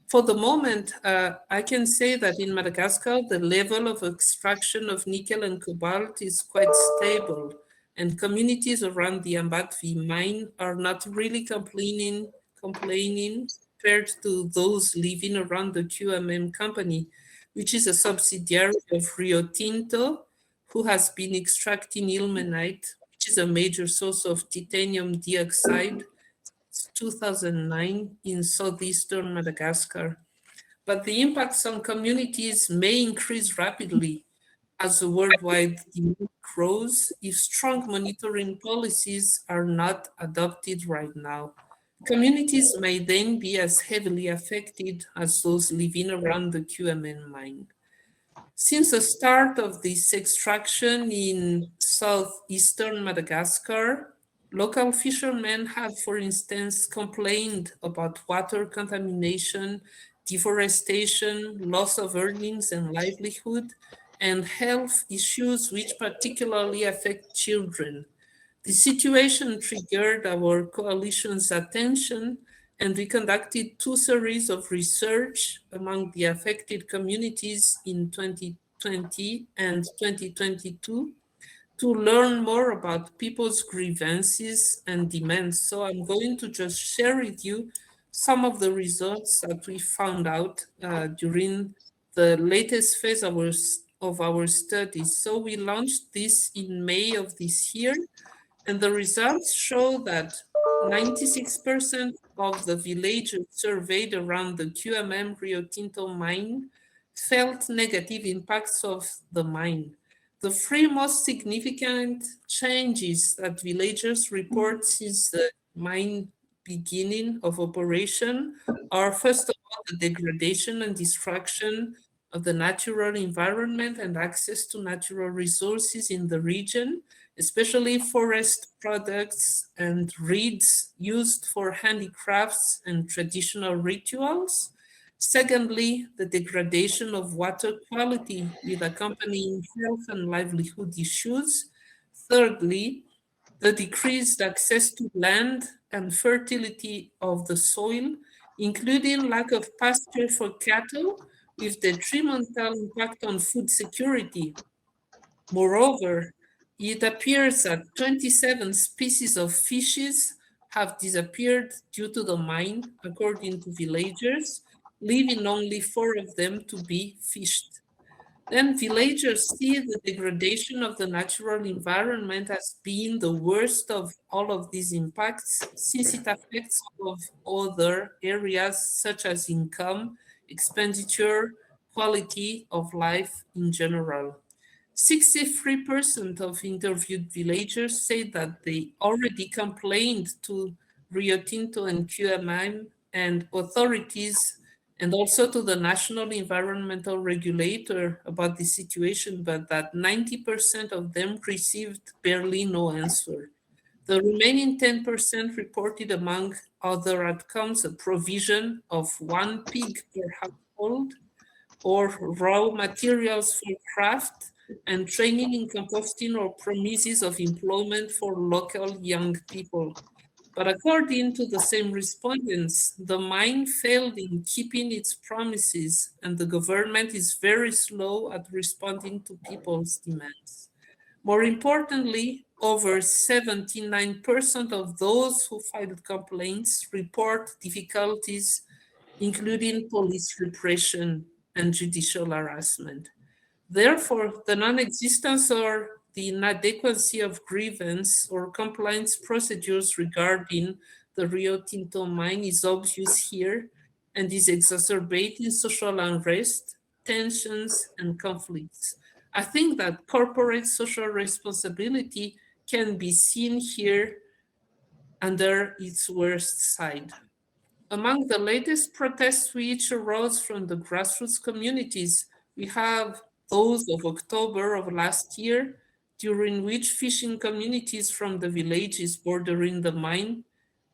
For the moment, I can say that in Madagascar, the level of extraction of nickel and cobalt is quite stable, and communities around the Ambatuvi mine are not really complaining compared to those living around the QMM company, which is a subsidiary of Rio Tinto, who has been extracting ilmenite, which is a major source of titanium dioxide, 2009 in southeastern Madagascar. But the impacts on communities may increase rapidly as the worldwide demand grows if strong monitoring policies are not adopted right now. Communities may then be as heavily affected as those living around the QMN mine. Since the start of this extraction in southeastern Madagascar, local fishermen have, for instance, complained about water contamination, deforestation, loss of earnings and livelihood, and health issues which particularly affect children. The situation triggered our coalition's attention, and we conducted 2 series of research among the affected communities in 2020 and 2022 to learn more about people's grievances and demands. So I'm going to just share with you some of the results that we found out during the latest phase of our studies. So we launched this in May of this year, and the results show that 96% of the villagers surveyed around the QMM Rio Tinto mine felt negative impacts of the mine. The 3 most significant changes that villagers report since the mine beginning of operation are, first of all, the degradation and destruction of the natural environment and access to natural resources in the region, especially forest products and reeds used for handicrafts and traditional rituals. Secondly, the degradation of water quality with accompanying health and livelihood issues. Thirdly, the decreased access to land and fertility of the soil, including lack of pasture for cattle, with detrimental impact on food security. Moreover, it appears that 27 species of fishes have disappeared due to the mine, according to villagers, leaving only 4 of them to be fished. Then villagers see the degradation of the natural environment as being the worst of all of these impacts, since it affects all of other areas such as income, expenditure, quality of life in general. 63% of interviewed villagers say that they already complained to Rio Tinto and QMM and authorities, and also to the National Environmental Regulator about the situation, but that 90% of them received barely no answer. The remaining 10% reported, among other outcomes, a provision of 1 pig per household, or raw materials for craft, and training in composting or promises of employment for local young people. But according to the same respondents, the mine failed in keeping its promises, and the government is very slow at responding to people's demands. More importantly, over 79% of those who filed complaints report difficulties, including police repression and judicial harassment. Therefore, the non-existence or the inadequacy of grievance or compliance procedures regarding the Rio Tinto mine is obvious here and is exacerbating social unrest, tensions, and conflicts. I think that corporate social responsibility can be seen here under its worst side. Among the latest protests which arose from the grassroots communities, we have those of October of last year, during which fishing communities from the villages bordering the mine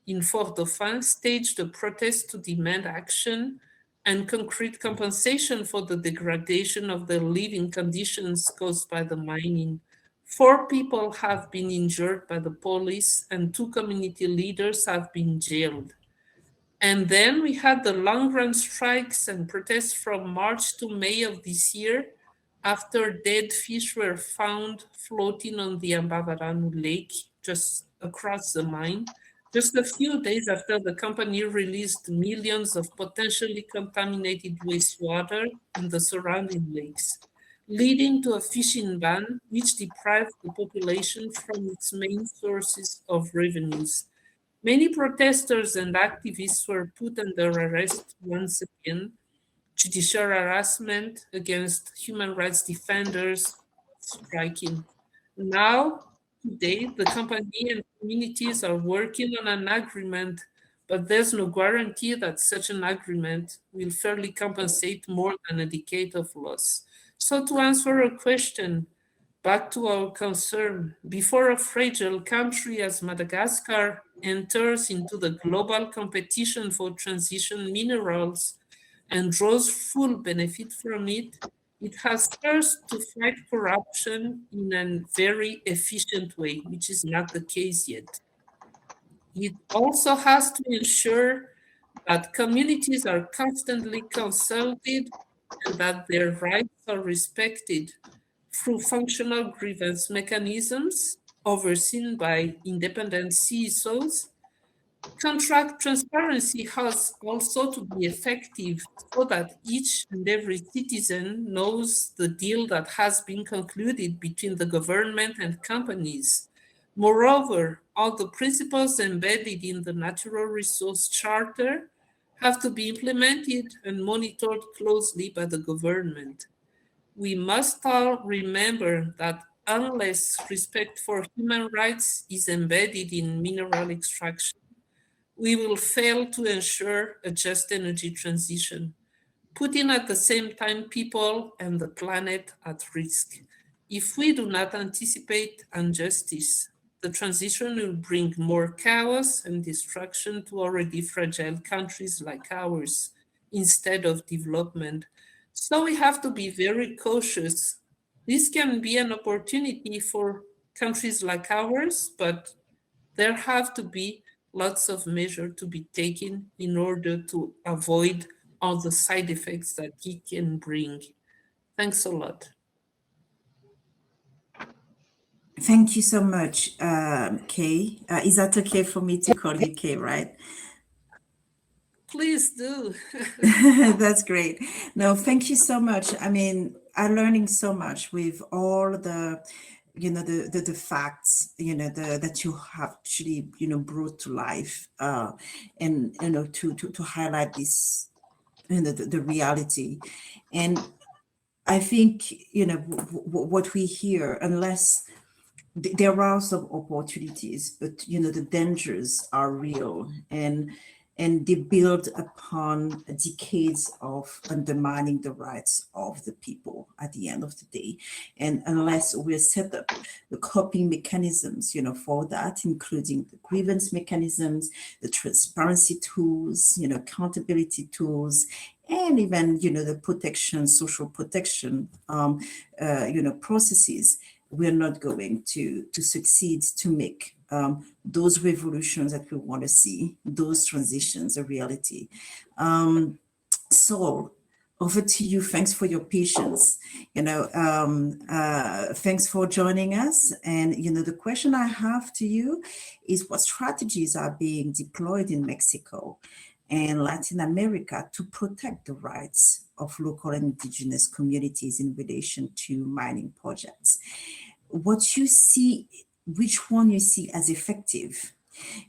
in Fort-Dauphin staged a protest to demand action and concrete compensation for the degradation of their living conditions caused by the mining. 4 people have been injured by the police and 2 community leaders have been jailed. And then we had the long-run strikes and protests from March to May of this year after dead fish were found floating on the Ambavaranu Lake just across the mine, just a few days after the company released millions of potentially contaminated wastewater in the surrounding lakes, leading to a fishing ban which deprived the population from its main sources of revenues. Many protesters and activists were put under arrest once again. Judicial harassment against human rights defenders striking. Now, today, the company and communities are working on an agreement, but there's no guarantee that such an agreement will fairly compensate more than a decade of loss. So to answer a question, back to our concern, before a fragile country as Madagascar enters into the global competition for transition minerals and draws full benefit from it, it has first to fight corruption in a very efficient way, which is not the case yet. It also has to ensure that communities are constantly consulted and that their rights are respected through functional grievance mechanisms overseen by independent CSOs. Contract transparency has also to be effective so that each and every citizen knows the deal that has been concluded between the government and companies. Moreover, all the principles embedded in the Natural Resource Charter have to be implemented and monitored closely by the government. We must all remember that unless respect for human rights is embedded in mineral extraction, we will fail to ensure a just energy transition, putting at the same time people and the planet at risk. If we do not anticipate injustice, the transition will bring more chaos and destruction to already fragile countries like ours, instead of development. So we have to be very cautious. This can be an opportunity for countries like ours, but there have to be lots of measures to be taken in order to avoid all the side effects that it can bring. Thanks a lot. Thank you so much, Kay. Is that okay for me to call you Kay, right? Please do. That's great. No, thank you so much. I mean, I'm learning so much with all the, the facts, that you have actually, brought to life, and, to highlight this, the reality. And I think, what we hear, unless there are some opportunities, but the dangers are real, and they build upon decades of undermining the rights of the people at the end of the day. And unless we set up the coping mechanisms, for that, including the grievance mechanisms, the transparency tools, accountability tools, and even, the protection, social protection, processes, we're not going to succeed to make those revolutions that we want to see, those transitions a reality. So over to you. Thanks for your patience. Thanks for joining us. And, the question I have to you is, what strategies are being deployed in Mexico and Latin America to protect the rights of local and indigenous communities in relation to mining projects? What you see, which one you see as effective,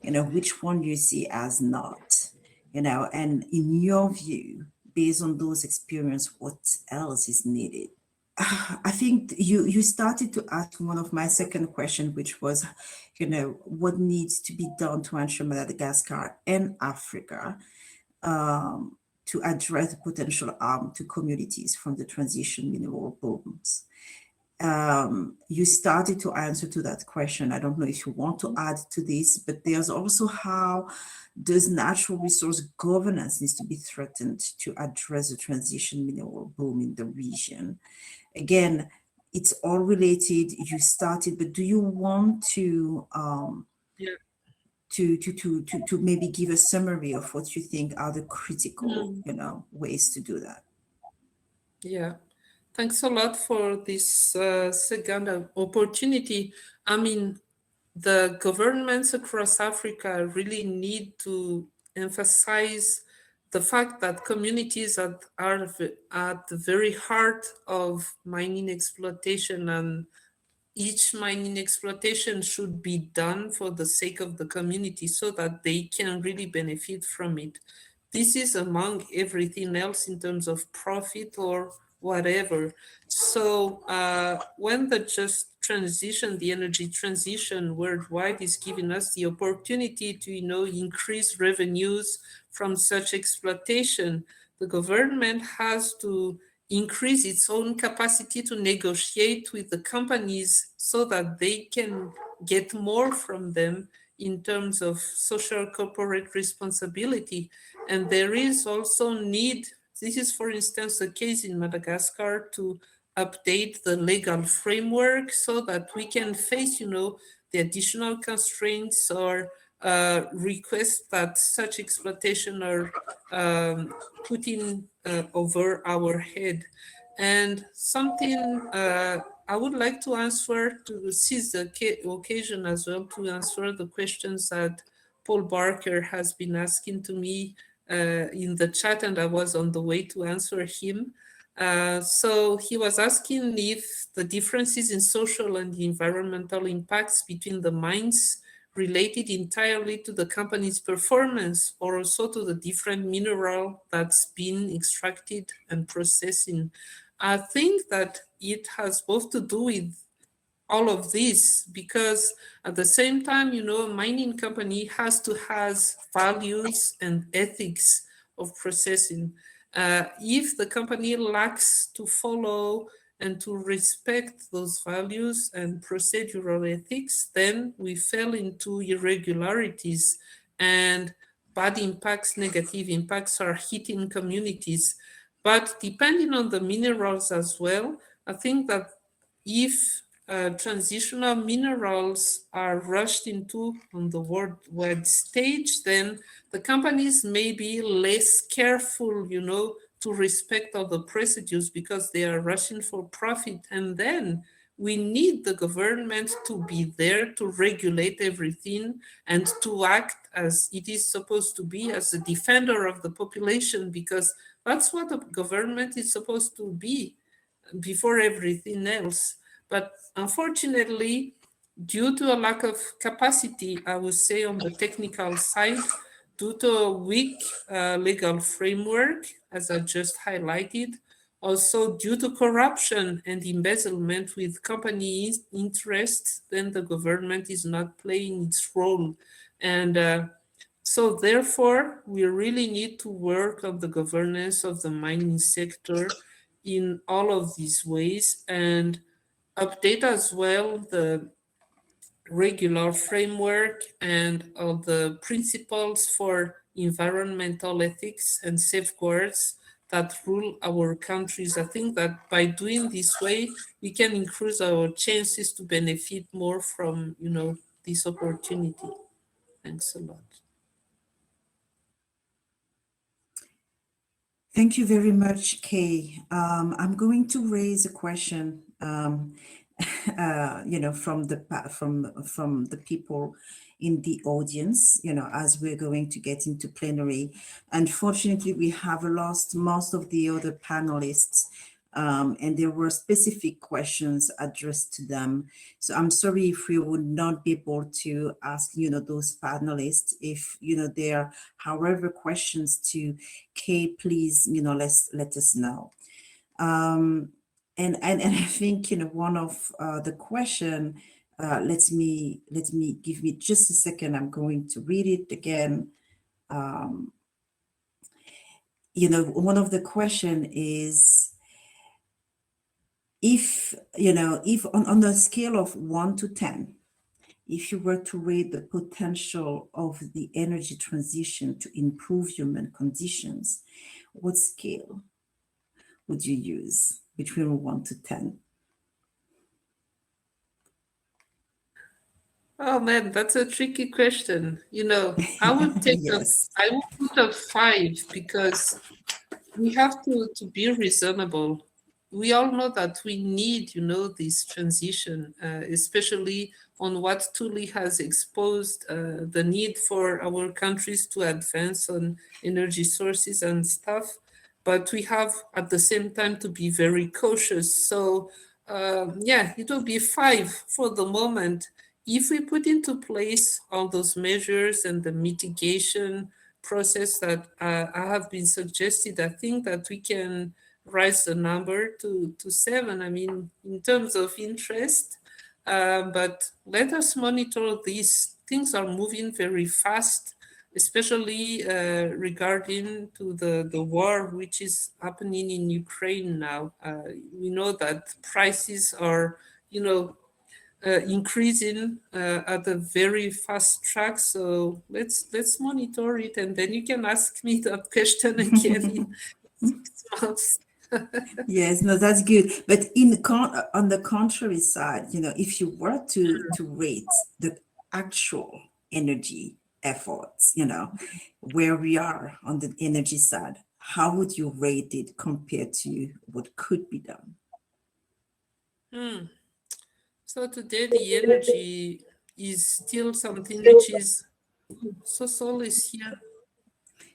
which one you see as not, and in your view, based on those experiences, what else is needed? I think you started to ask one of my second question, which was, what needs to be done to ensure Madagascar and Africa to address the potential harm to communities from the transition mineral booms. You started to answer to that question. I don't know if you want to add to this, but there's also how does natural resource governance needs to be threatened to address the transition mineral boom in the region. Again, it's all related. You started, but do you want to to maybe give a summary of what you think are the critical, ways to do that? Yeah. Thanks a lot for this second opportunity. I mean, the governments across Africa really need to emphasize the fact that communities are at the very heart of mining exploitation, and each mining exploitation should be done for the sake of the community so that they can really benefit from it. This is among everything else in terms of profit or whatever. So when the just transition, the energy transition worldwide is giving us the opportunity to, increase revenues from such exploitation, the government has to increase its own capacity to negotiate with the companies so that they can get more from them in terms of social corporate responsibility. And there is also need, this is for instance the case in Madagascar, to update the legal framework so that we can face, the additional constraints or requests that such exploitation are putting over our head. And something I would like to answer, to seize the occasion as well, to answer the questions that Paul Barker has been asking to me in the chat, and I was on the way to answer him. So he was asking if the differences in social and environmental impacts between the mines related entirely to the company's performance or also to the different mineral that's been extracted and processing. I think that it has both to do with all of this, because at the same time, a mining company has to have values and ethics of processing. If the company lacks to follow and to respect those values and procedural ethics, then we fell into irregularities, and bad impacts, negative impacts are hitting communities. But depending on the minerals as well, I think that if transitional minerals are rushed into on the worldwide stage, then the companies may be less careful, to respect all the procedures because they are rushing for profit. And then we need the government to be there to regulate everything and to act as it is supposed to be, as a defender of the population, because that's what the government is supposed to be before everything else. But unfortunately, due to a lack of capacity, I would say, on the technical side, due to a weak legal framework, as I just highlighted, also due to corruption and embezzlement with company interests, then the government is not playing its role. And so therefore, we really need to work on the governance of the mining sector in all of these ways, and update as well the regular framework and the principles for environmental ethics and safeguards that rule our countries. I think that by doing this way, we can increase our chances to benefit more from, this opportunity. Thanks a lot. Thank you very much, Kay. I'm going to raise a question, from the people in the audience, as we're going to get into plenary. Unfortunately, we have lost most of the other panelists, and there were specific questions addressed to them. So I'm sorry if we would not be able to ask, those panelists. If, there are, however, questions to Kay, please, let us know. And I think, one of the question, let me give me just a second. I'm going to read it again. One of the question is, if on a scale of 1 to 10, if you were to rate the potential of the energy transition to improve human conditions, what scale would you use between 1 to 10? Oh man, that's a tricky question. I would take Yes. I would put a 5 because we have to be reasonable. We all know that we need, this transition, especially on what Tuli has exposed, the need for our countries to advance on energy sources and stuff. But we have at the same time to be very cautious. So it will be 5 for the moment. If we put into place all those measures and the mitigation process that have been suggested, I think that we can rise the number to 7. I mean, in terms of interest, but let us monitor these. Things are moving very fast, especially regarding to the war which is happening in Ukraine now. We know that prices are, increasing at a very fast track. So let's monitor it, and then you can ask me that question again in 6 months. Yes, no, that's good. But on the contrary side, if you were to rate the actual energy efforts, where we are on the energy side, how would you rate it compared to what could be done? So today the energy is still something which is, so Sol is here.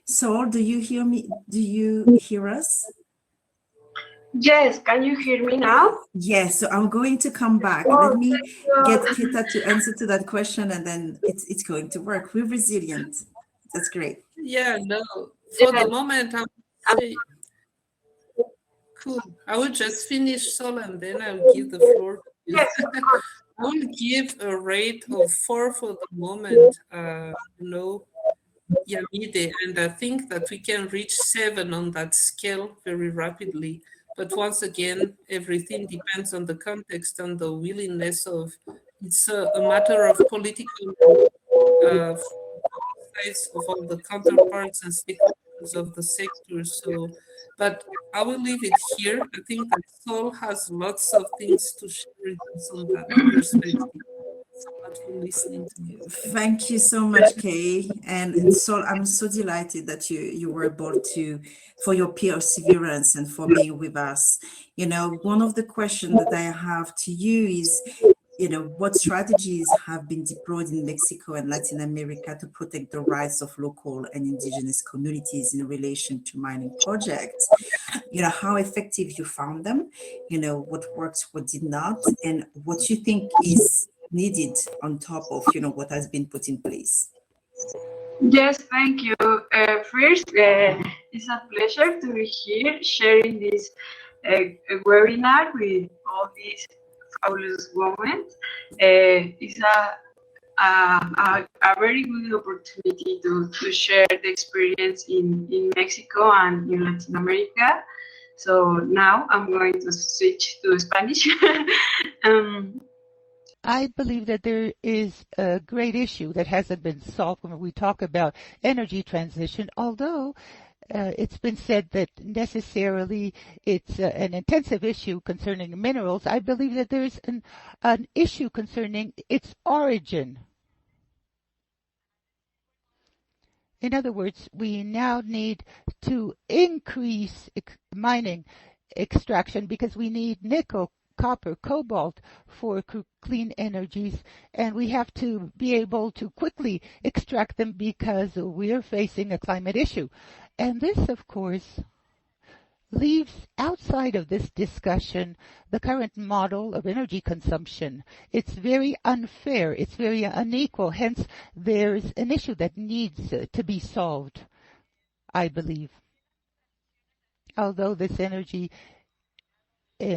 Sol, do you hear me? Do you hear us? Yes, can you hear me now? Yes, so I'm going to come back. Let me get Kita to answer to that question, and then it's going to work. We're resilient. That's great. Yeah, no, for the moment, I would say, cool. I will just finish, Sol, and then I'll give the floor to you. Yes, I will give a rate of 4 for the moment, Yamide, and I think that we can reach 7 on that scale very rapidly. But once again, everything depends on the context and the willingness of, it's a matter of political sides of all the counterparts and stakeholders of the sector. So, but I will leave it here. I think that Sol has lots of things to share with us on that perspective. For listening to you. Thank you so much, Kay. And so I'm so delighted that you were able to, for your perseverance and for being with us. One of the questions that I have to you is, what strategies have been deployed in Mexico and Latin America to protect the rights of local and indigenous communities in relation to mining projects? How effective you found them, what worked, what did not, and what you think is needed on top of what has been put in place. yes, thank you. First, it's a pleasure to be here sharing this webinar with all these fabulous women. It's a very good opportunity to share the experience in Mexico and in Latin America. So now I'm going to switch to Spanish. I believe that there is a great issue that hasn't been solved when we talk about energy transition, although it's been said that necessarily it's an intensive issue concerning minerals. I believe that there's an issue concerning its origin. In other words, we now need to increase mining extraction because we need nickel, copper, cobalt for clean energies, and we have to be able to quickly extract them because we're facing a climate issue. And this, of course, leaves outside of this discussion the current model of energy consumption. It's very unfair. It's very unequal. Hence, there's an issue that needs to be solved, I believe. Although this energy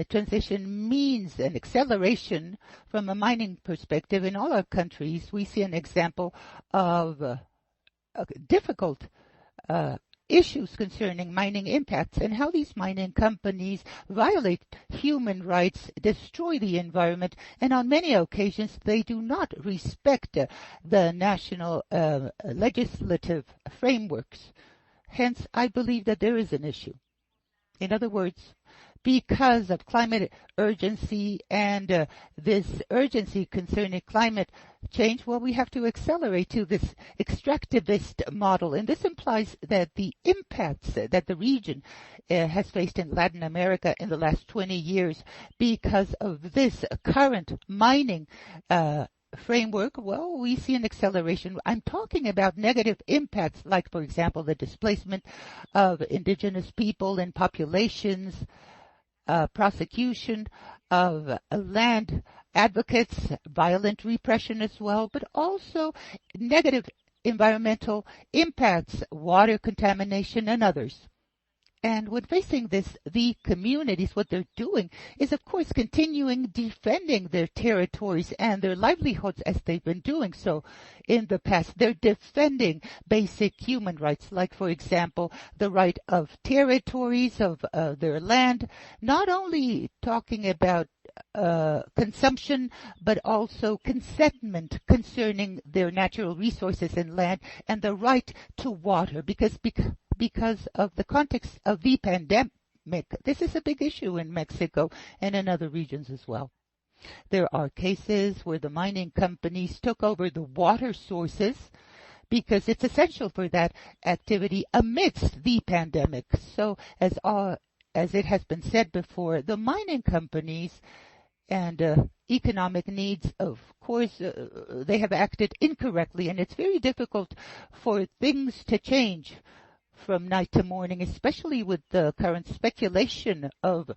transition means an acceleration from a mining perspective in all our countries, we see an example of difficult issues concerning mining impacts and how these mining companies violate human rights, destroy the environment, and on many occasions they do not respect the national legislative frameworks. Hence, I believe that there is an issue. In other words, because of climate urgency and this urgency concerning climate change, well, we have to accelerate to this extractivist model. And this implies that the impacts that the region has faced in Latin America in the last 20 years because of this current mining framework, well, we see an acceleration. I'm talking about negative impacts, like, for example, the displacement of indigenous people and populations, prosecution of land advocates, violent repression as well, but also negative environmental impacts, water contamination, and others. And when facing this, the communities, what they're doing is, of course, continuing defending their territories and their livelihoods as they've been doing so in the past. They're defending basic human rights, like, for example, the right of territories of their land, not only talking about consumption, but also consentment concerning their natural resources and land and the right to water, because of the context of the pandemic. This is a big issue in Mexico and in other regions as well. There are cases where the mining companies took over the water sources because it's essential for that activity amidst the pandemic. So as it has been said before, the mining companies and economic needs, of course, they have acted incorrectly, and it's very difficult for things to change from night to morning, especially with the current speculation of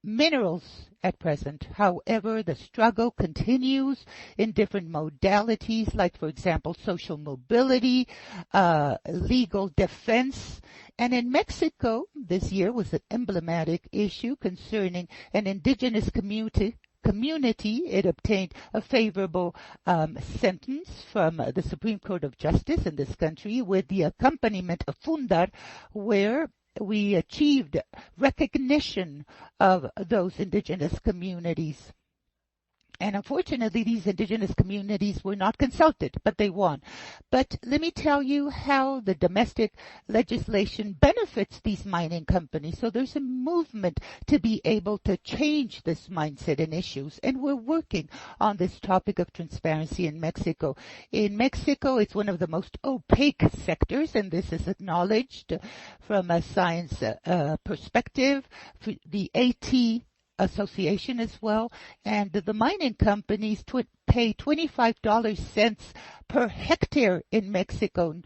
minerals at present. However, the struggle continues in different modalities, like, for example, social mobility, legal defense. And in Mexico, this year was an emblematic issue concerning an indigenous community. It obtained a favorable sentence from the Supreme Court of Justice in this country with the accompaniment of Fundar, where we achieved recognition of those indigenous communities. And unfortunately, these indigenous communities were not consulted, but they won. But let me tell you how the domestic legislation benefits these mining companies. So there's a movement to be able to change this mindset and issues. And we're working on this topic of transparency in Mexico. In Mexico, it's one of the most opaque sectors, and this is acknowledged from a science perspective. The AT Association as well, and the mining companies pay 25 cents per hectare in Mexico,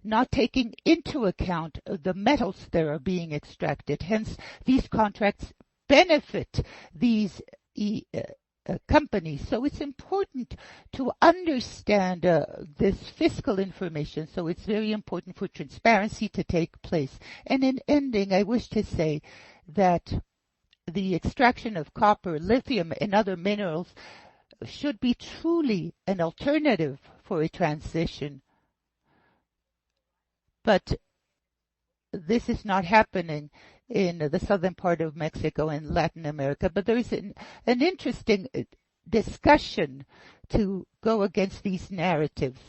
not taking into account the metals that are being extracted. Hence, these contracts benefit these companies. So it's important to understand this fiscal information. So it's very important for transparency to take place. And in ending, I wish to say that the extraction of copper, lithium, and other minerals should be truly an alternative for a transition. But this is not happening in the southern part of Mexico and Latin America. But there is an interesting discussion to go against these narratives.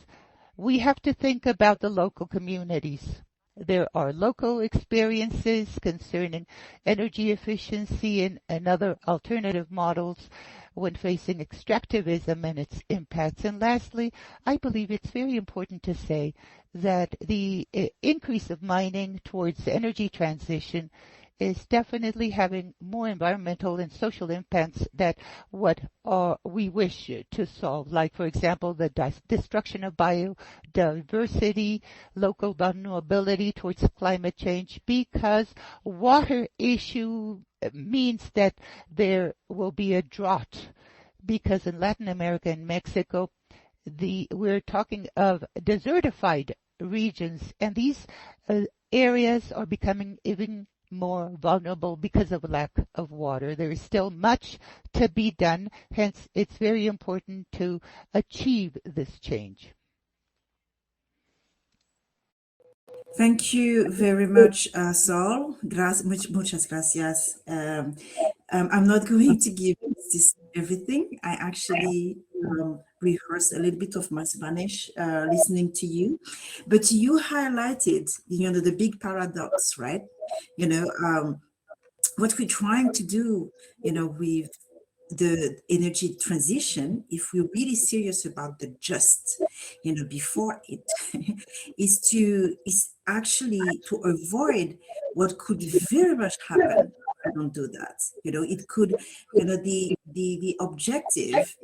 We have to think about the local communities. there are local experiences concerning energy efficiency and other alternative models when facing extractivism and its impacts. And lastly, I believe it's very important to say that the increase of mining towards energy transition is definitely having more environmental and social impacts that what we wish to solve, like, for example, the destruction of biodiversity, local vulnerability towards climate change, because water issue means that there will be a drought, because in Latin America and Mexico, we're talking of desertified regions, and these areas are becoming even more vulnerable because of lack of water. There is still much to be done, hence it's very important to achieve this change. Thank you very much, Sol. Muchas gracias. I'm not going to give this everything. I actually rehearsed a little bit of my Spanish listening to you, but you highlighted, the big paradox, right? What we're trying to do, with the energy transition, if we're really serious about the just, before it, is actually to avoid what could very much happen if we don't do that. It could, the objective,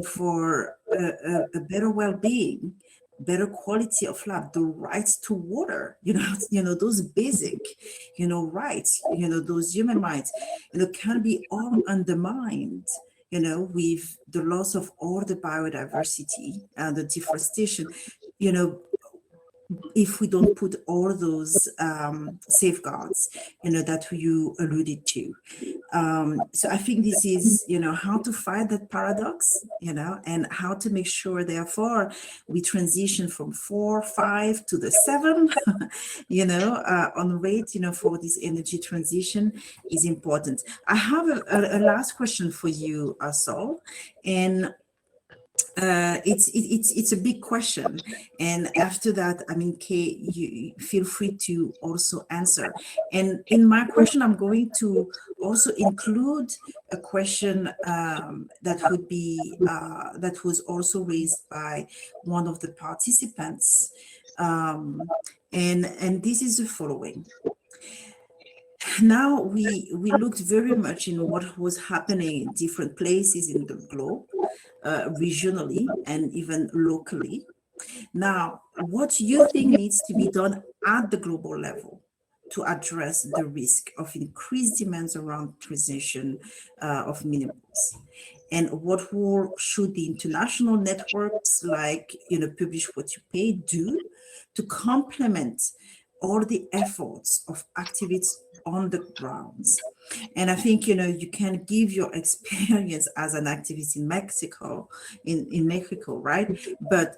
for a better well-being, better quality of life, the rights to water, those basic, rights, those human rights, can be all undermined, with the loss of all the biodiversity and the deforestation, if we don't put all those safeguards, that you alluded to. So I think this is, how to fight that paradox, and how to make sure, therefore, we transition from 4, 5 to the 7, on rate, for this energy transition is important. I have a last question for you, Sol, and it's a big question, and after that, Kay, you feel free to also answer. And in my question, I'm going to also include a question that was also raised by one of the participants, and this is the following. Now we looked very much in what was happening in different places in the globe, regionally and even locally. Now, what do you think needs to be done at the global level to address the risk of increased demands around transition of minerals? And what role should the international networks like PWYP do to complement all the efforts of activists on the grounds? And I think, you can give your experience as an activist in Mexico, right? But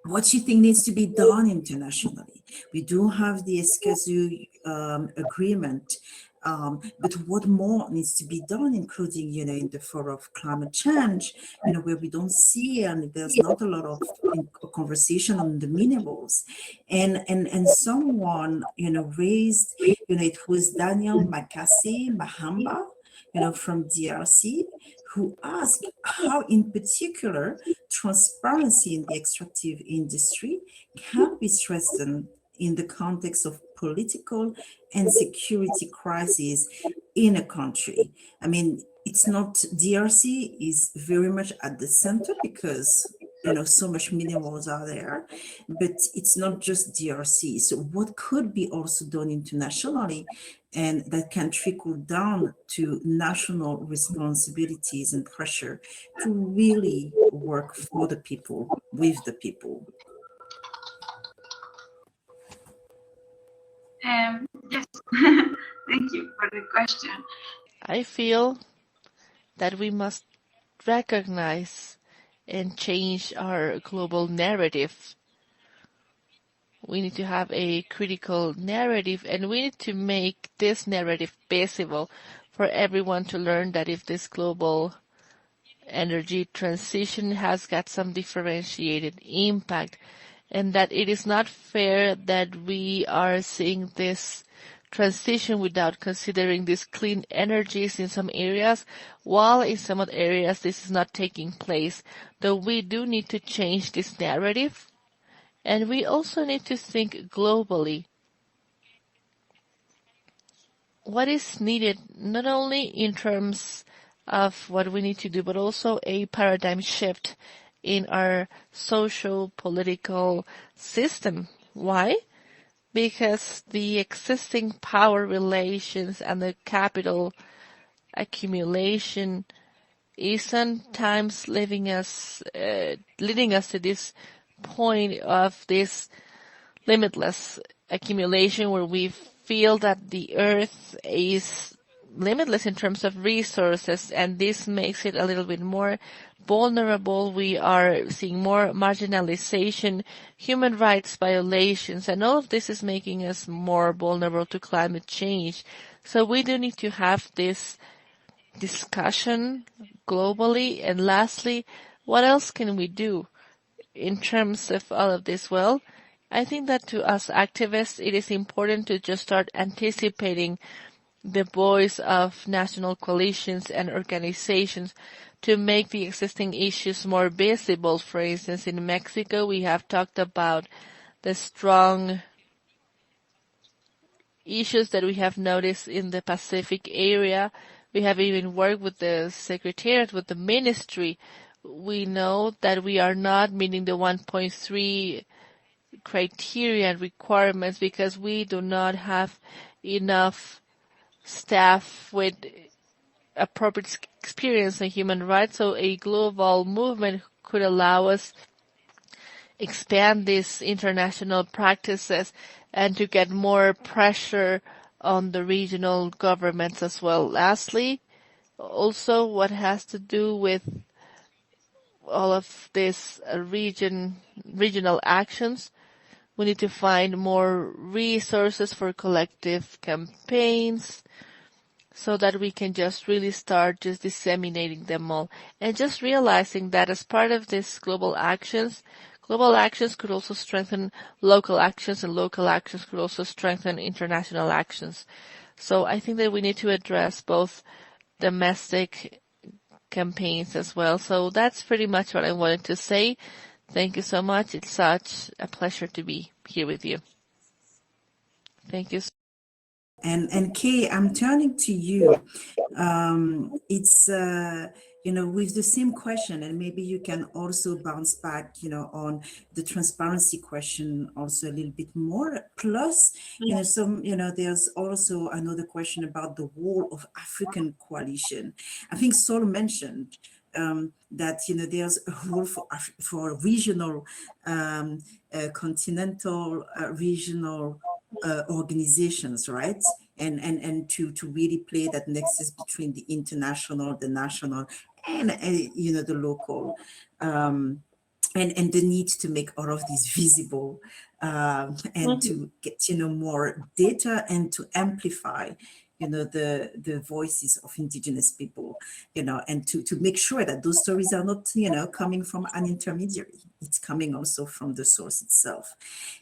what you think needs to be done internationally? We do have the Escazú agreement, but what more needs to be done, including, in the forum of climate change, where we don't see, and there's not a lot of conversation on the minerals. And someone, raised, it was Daniel Makase Mahamba, from DRC, who asked how, in particular, transparency in the extractive industry can be strengthened in the context of political and security crises in a country. It's not, DRC is very much at the center because, so much minerals are there, but it's not just DRC. So what could be also done internationally, and that can trickle down to national responsibilities and pressure to really work for the people, with the people? Yes, thank you for the question. I feel that we must recognize and change our global narrative. We need to have a critical narrative, and we need to make this narrative visible for everyone to learn that if this global energy transition has got some differentiated impact, and that it is not fair that we are seeing this transition without considering these clean energies in some areas, while in some other areas this is not taking place. Though we do need to change this narrative, and we also need to think globally. What is needed, not only in terms of what we need to do, but also a paradigm shift in our social political system. Why? Because the existing power relations and the capital accumulation is sometimes leading us to this point of this limitless accumulation where we feel that the earth is limitless in terms of resources, and this makes it a little bit more vulnerable. We are seeing more marginalization, human rights violations, and all of this is making us more vulnerable to climate change. So we do need to have this discussion globally. And lastly, what else can we do in terms of all of this? Well, I think that to us activists, it is important to just start anticipating the voice of national coalitions and organizations to make the existing issues more visible. For instance, in Mexico, we have talked about the strong issues that we have noticed in the Pacific area. We have even worked with the Secretariat, with the ministry. We know that we are not meeting the 1.3 criteria and requirements because we do not have enough staff with appropriate experience in human rights. So a global movement could allow us expand these international practices and to get more pressure on the regional governments as well. Lastly, also what has to do with all of this regional actions, we need to find more resources for collective campaigns so that we can just really start just disseminating them all. And just realizing that as part of this global actions could also strengthen local actions, and local actions could also strengthen international actions. So I think that we need to address both domestic campaigns as well. So that's pretty much what I wanted to say. Thank you so much. It's such a pleasure to be here with you. Thank you. And Kay, I'm turning to you. It's with the same question, and maybe you can also bounce back, on the transparency question also a little bit more. Plus, there's also another question about the role of African coalition. I think Saul mentioned that there's a role for regional, continental, regional organizations, right? And to really play that nexus between the international, the national, and the local, and the need to make all of these visible, and to get more data and to amplify the voices of indigenous people, and to make sure that those stories are not coming from an intermediary. It's coming also from the source itself.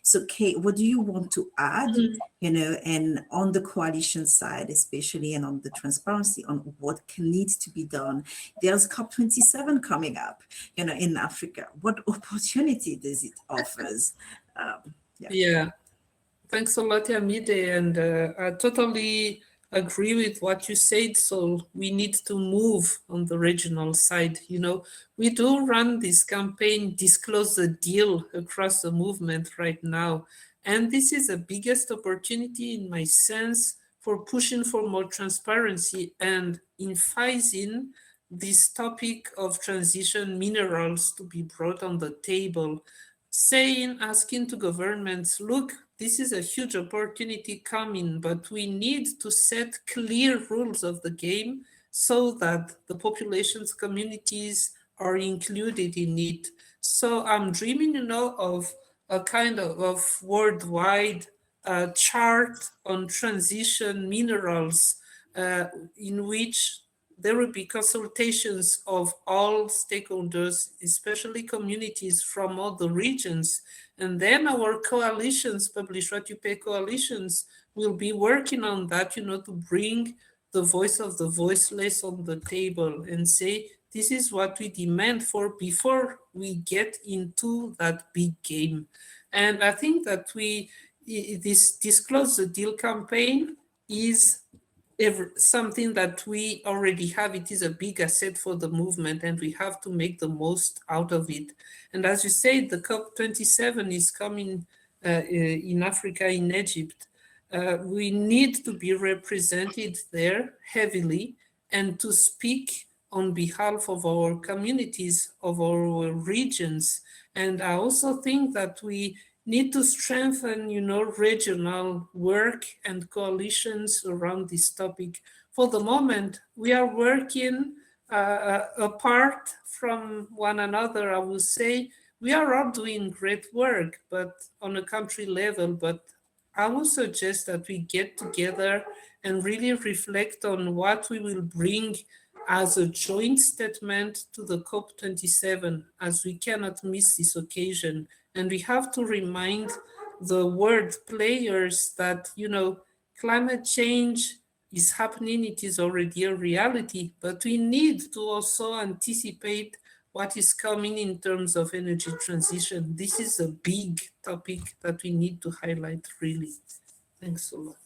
So Kate, what do you want to add, and on the coalition side especially, and on the transparency on what needs to be done? There's COP27 coming up in Africa. What opportunity does it offers? Yeah, thanks a lot, Yamide, and I totally agree with what you said. So we need to move on the regional side. We do run this campaign, Disclose the Deal, across the movement right now. And this is the biggest opportunity in my sense for pushing for more transparency and emphasizing this topic of transition minerals to be brought on the table, asking to governments, look, this is a huge opportunity coming, but we need to set clear rules of the game so that the population's communities are included in it. So I'm dreaming, of a kind of worldwide chart on transition minerals, in which there will be consultations of all stakeholders, especially communities from all the regions, And then our coalitions, Publish What You Pay coalitions, will be working on that, you know, to bring the voice of the voiceless on the table and say, this is what we demand for before we get into that big game. And I think that this Disclose the Deal campaign is something that we already have. It is a big asset for the movement, and we have to make the most out of it. And as you say, the COP27 is coming in Africa, in Egypt. We need to be represented there heavily and to speak on behalf of our communities, of our regions. And I also think that we need to strengthen, you know, regional work and coalitions around this topic. For the moment, we are working apart from one another. I would say we are all doing great work, but on a country level. But I would suggest that we get together and really reflect on what we will bring as a joint statement to the COP27, as we cannot miss this occasion. And we have to remind the world players that, you know, climate change is happening, it is already a reality, but we need to also anticipate what is coming in terms of energy transition. This is a big topic that we need to highlight, really. Thanks a lot.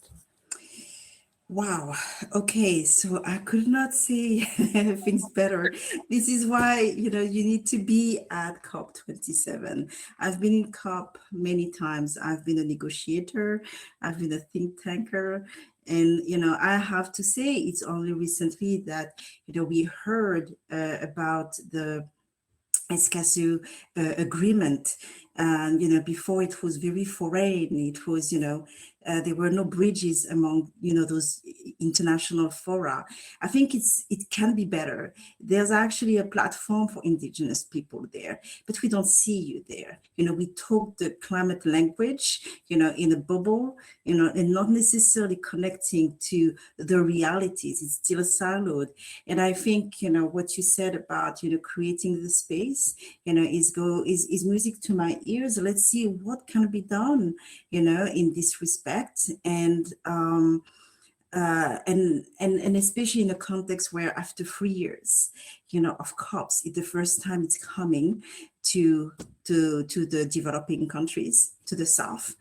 Wow. Okay. So I could not say things better. This is why, you know, you need to be at COP27. I've been in COP many times. I've been a negotiator. I've been a think tanker. And, you know, I have to say it's only recently that, you know, we heard about the Escazú agreement. And, you know, before it was very foreign. It was, you know, there were no bridges among, you know, those international fora. I think it can be better. There's actually a platform for indigenous people there, but we don't see you there. You know, we talk the climate language, you know, in a bubble, you know, and not necessarily connecting to the realities. It's still siloed. And I think, you know, what you said about, you know, creating the space, you know, is music to my ears. Let's see what can be done, you know, in this respect. And especially in a context where after 3 years, you know, of COPs, it's the first time it's coming to the developing countries, to the South,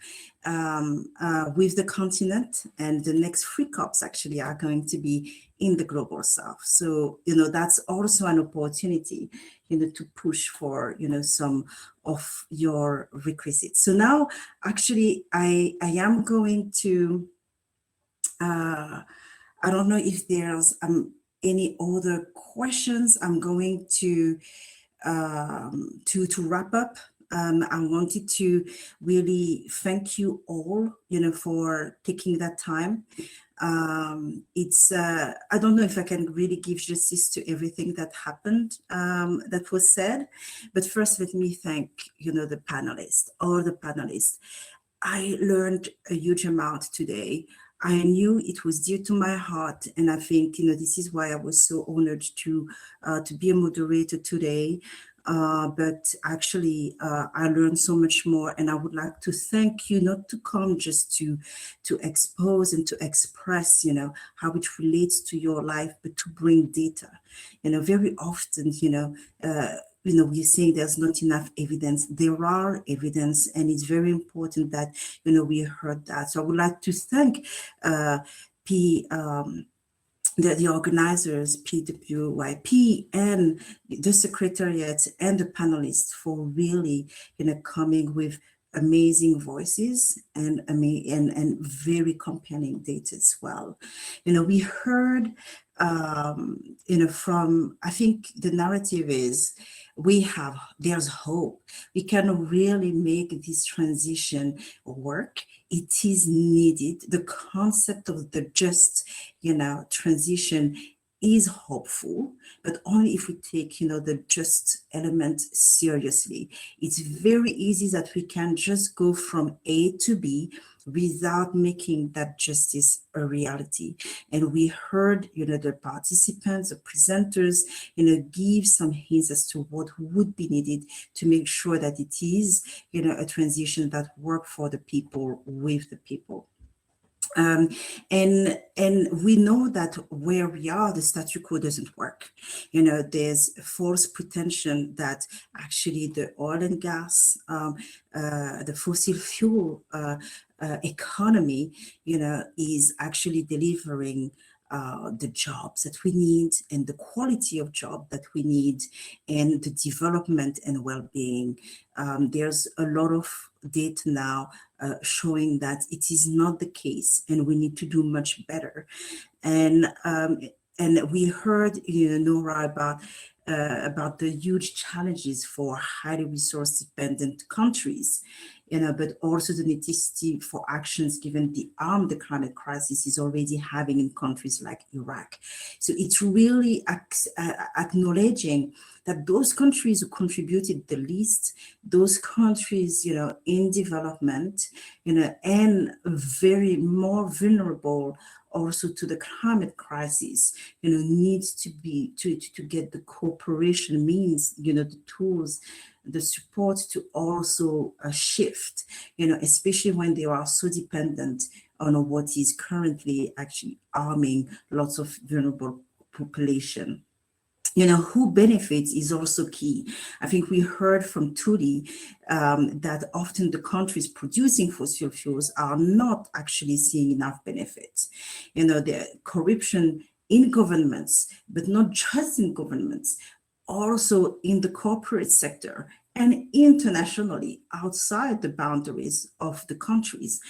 with the continent, and the next 3 COPs actually are going to be in the global South. So, you know, that's also an opportunity, you know, to push for, you know, some of your requisites. So now, actually, I am going to, I don't know if there's any other questions. I'm going to wrap up. I wanted to really thank you all, you know, for taking that time. It's I don't know if I can really give justice to everything that happened, that was said, but first let me thank, you know, the panelists, all the panelists. I learned a huge amount today. I knew it was dear to my heart, and I think, you know, this is why I was so honored to be a moderator today. But actually, I learned so much more, and I would like to thank you, not to come just to expose and to express, you know, how it relates to your life, but to bring data. You know, very often, you know, we're saying there's not enough evidence. There are evidence, and it's very important that, you know, we heard that. So I would like to thank the organizers, PWYP, and the secretariat and the panelists for really, you know, coming with amazing voices and very compelling data as well. You know, we heard, you know, from, I think the narrative is, there's hope. We can really make this transition work. It is needed. The concept of the just, you know, transition is hopeful, but only if we take, you know, the just element seriously. It's very easy that we can just go from A to B without making that justice a reality. And we heard, the participants, the presenters, give some hints as to what would be needed to make sure that it is, a transition that works for the people, with the people. And we know that where we are, the statu quo doesn't work. There's false pretension that actually the oil and gas, the fossil fuel economy, is actually delivering the jobs that we need and the quality of job that we need and the development and well-being. There's a lot of data now showing that it is not the case, and we need to do much better. And we heard, Nora, about the huge challenges for highly resource dependent countries, but also the necessity for actions given the harm the climate crisis is already having in countries like Iraq. So it's really acknowledging that those countries who contributed the least, those countries, in development, and very more vulnerable also to the climate crisis, needs to be to get the cooperation means, the tools, the support to also shift, especially when they are so dependent on what is currently actually harming lots of vulnerable population. Who benefits is also key. I think we heard from Tuli that often the countries producing fossil fuels are not actually seeing enough benefits. The corruption in governments, but not just in governments, also in the corporate sector and internationally outside the boundaries of the countries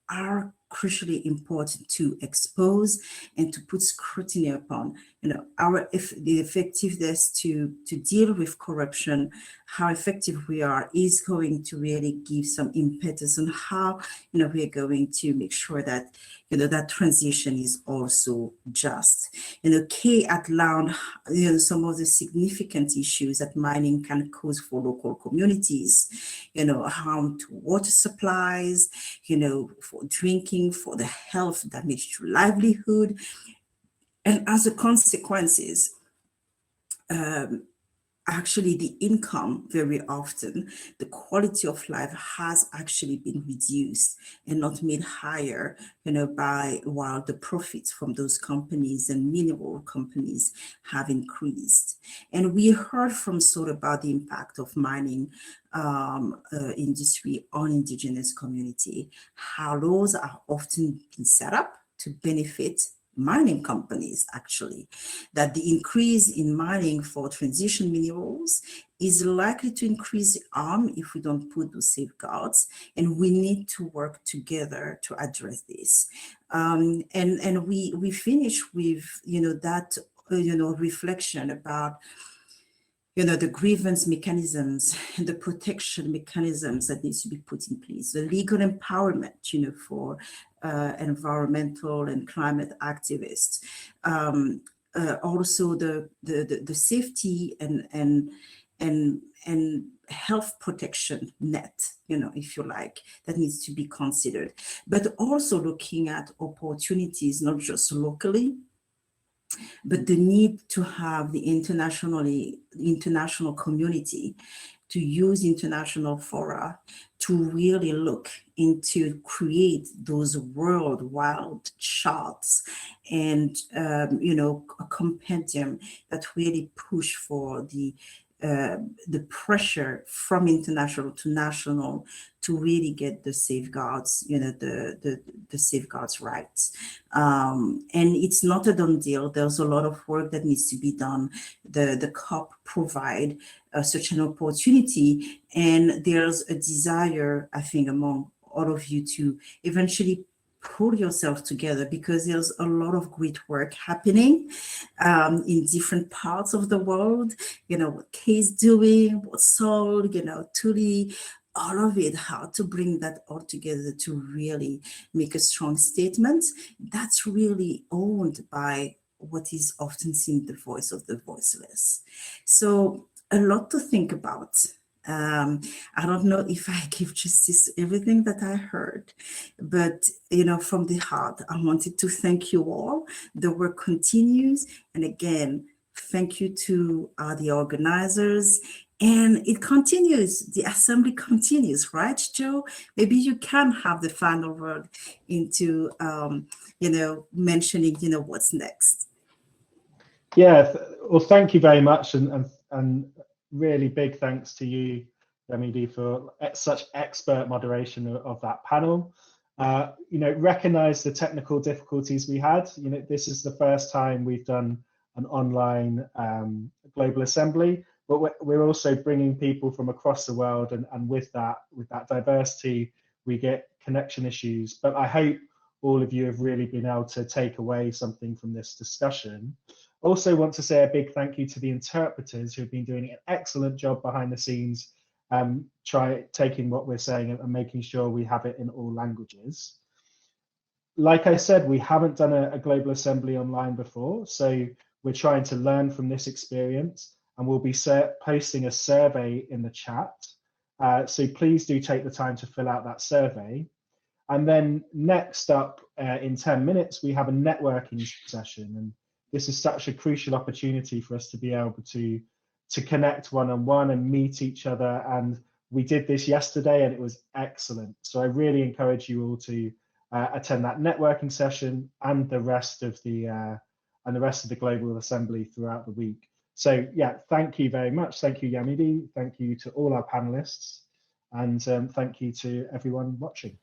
are crucially important to expose and to put scrutiny upon, the effectiveness to deal with corruption, how effective we are is going to really give some impetus on how, we are going to make sure that, that transition is also just. Kay outlined, some of the significant issues that mining can cause for local communities, harm to water supplies, for drinking, for the health, damage to livelihood. And as a consequences, actually the income, very often, the quality of life has actually been reduced and not made higher, while the profits from those companies and mineral companies have increased. And we heard from Sora about the impact of mining industry on indigenous community, how laws are often been set up to benefit mining companies, actually, that the increase in mining for transition minerals is likely to increase harm if we don't put those safeguards, and we need to work together to address this. And we finish with that reflection about the grievance mechanisms and the protection mechanisms that needs to be put in place, the legal empowerment, for environmental and climate activists, also the safety and health protection net, if you like, that needs to be considered, but also looking at opportunities, not just locally, but the need to have the international community to use international fora to really look into create those worldwide charts and a compendium that really push for the pressure from international to national to really get the safeguards, the safeguards rights. And it's not a done deal. There's a lot of work that needs to be done. The COP provide such an opportunity, and there's a desire, I think, among all of you to eventually pull yourself together, because there's a lot of great work happening in different parts of the world. What Kay's doing, what Sol, Tuli, all of it, how to bring that all together to really make a strong statement that's really owned by what is often seen the voice of the voiceless. So a lot to think about. I don't know if I give justice to everything that I heard, but from the heart, I wanted to thank you all. The work continues, and again, thank you to the organizers. And it continues. The assembly continues, right, Joe? Maybe you can have the final word into, mentioning, what's next. Yeah, well, thank you very much, and really big thanks to you, Yamidi, for such expert moderation of that panel. Recognize the technical difficulties we had. This is the first time we've done an online global assembly, but we're also bringing people from across the world, and with that diversity, we get connection issues. But I hope all of you have really been able to take away something from this discussion. Also want to say a big thank you to the interpreters who have been doing an excellent job behind the scenes, taking what we're saying and making sure we have it in all languages. Like I said, we haven't done a global assembly online before, so we're trying to learn from this experience, and we'll be posting a survey in the chat. So please do take the time to fill out that survey. And then next up, in 10 minutes, we have a networking session. And this is such a crucial opportunity for us to be able to connect one-on-one and meet each other. And we did this yesterday, and it was excellent. So I really encourage you all to attend that networking session and the rest of the global assembly throughout the week. So yeah, thank you very much. Thank you, Yamidi. Thank you to all our panelists, and thank you to everyone watching.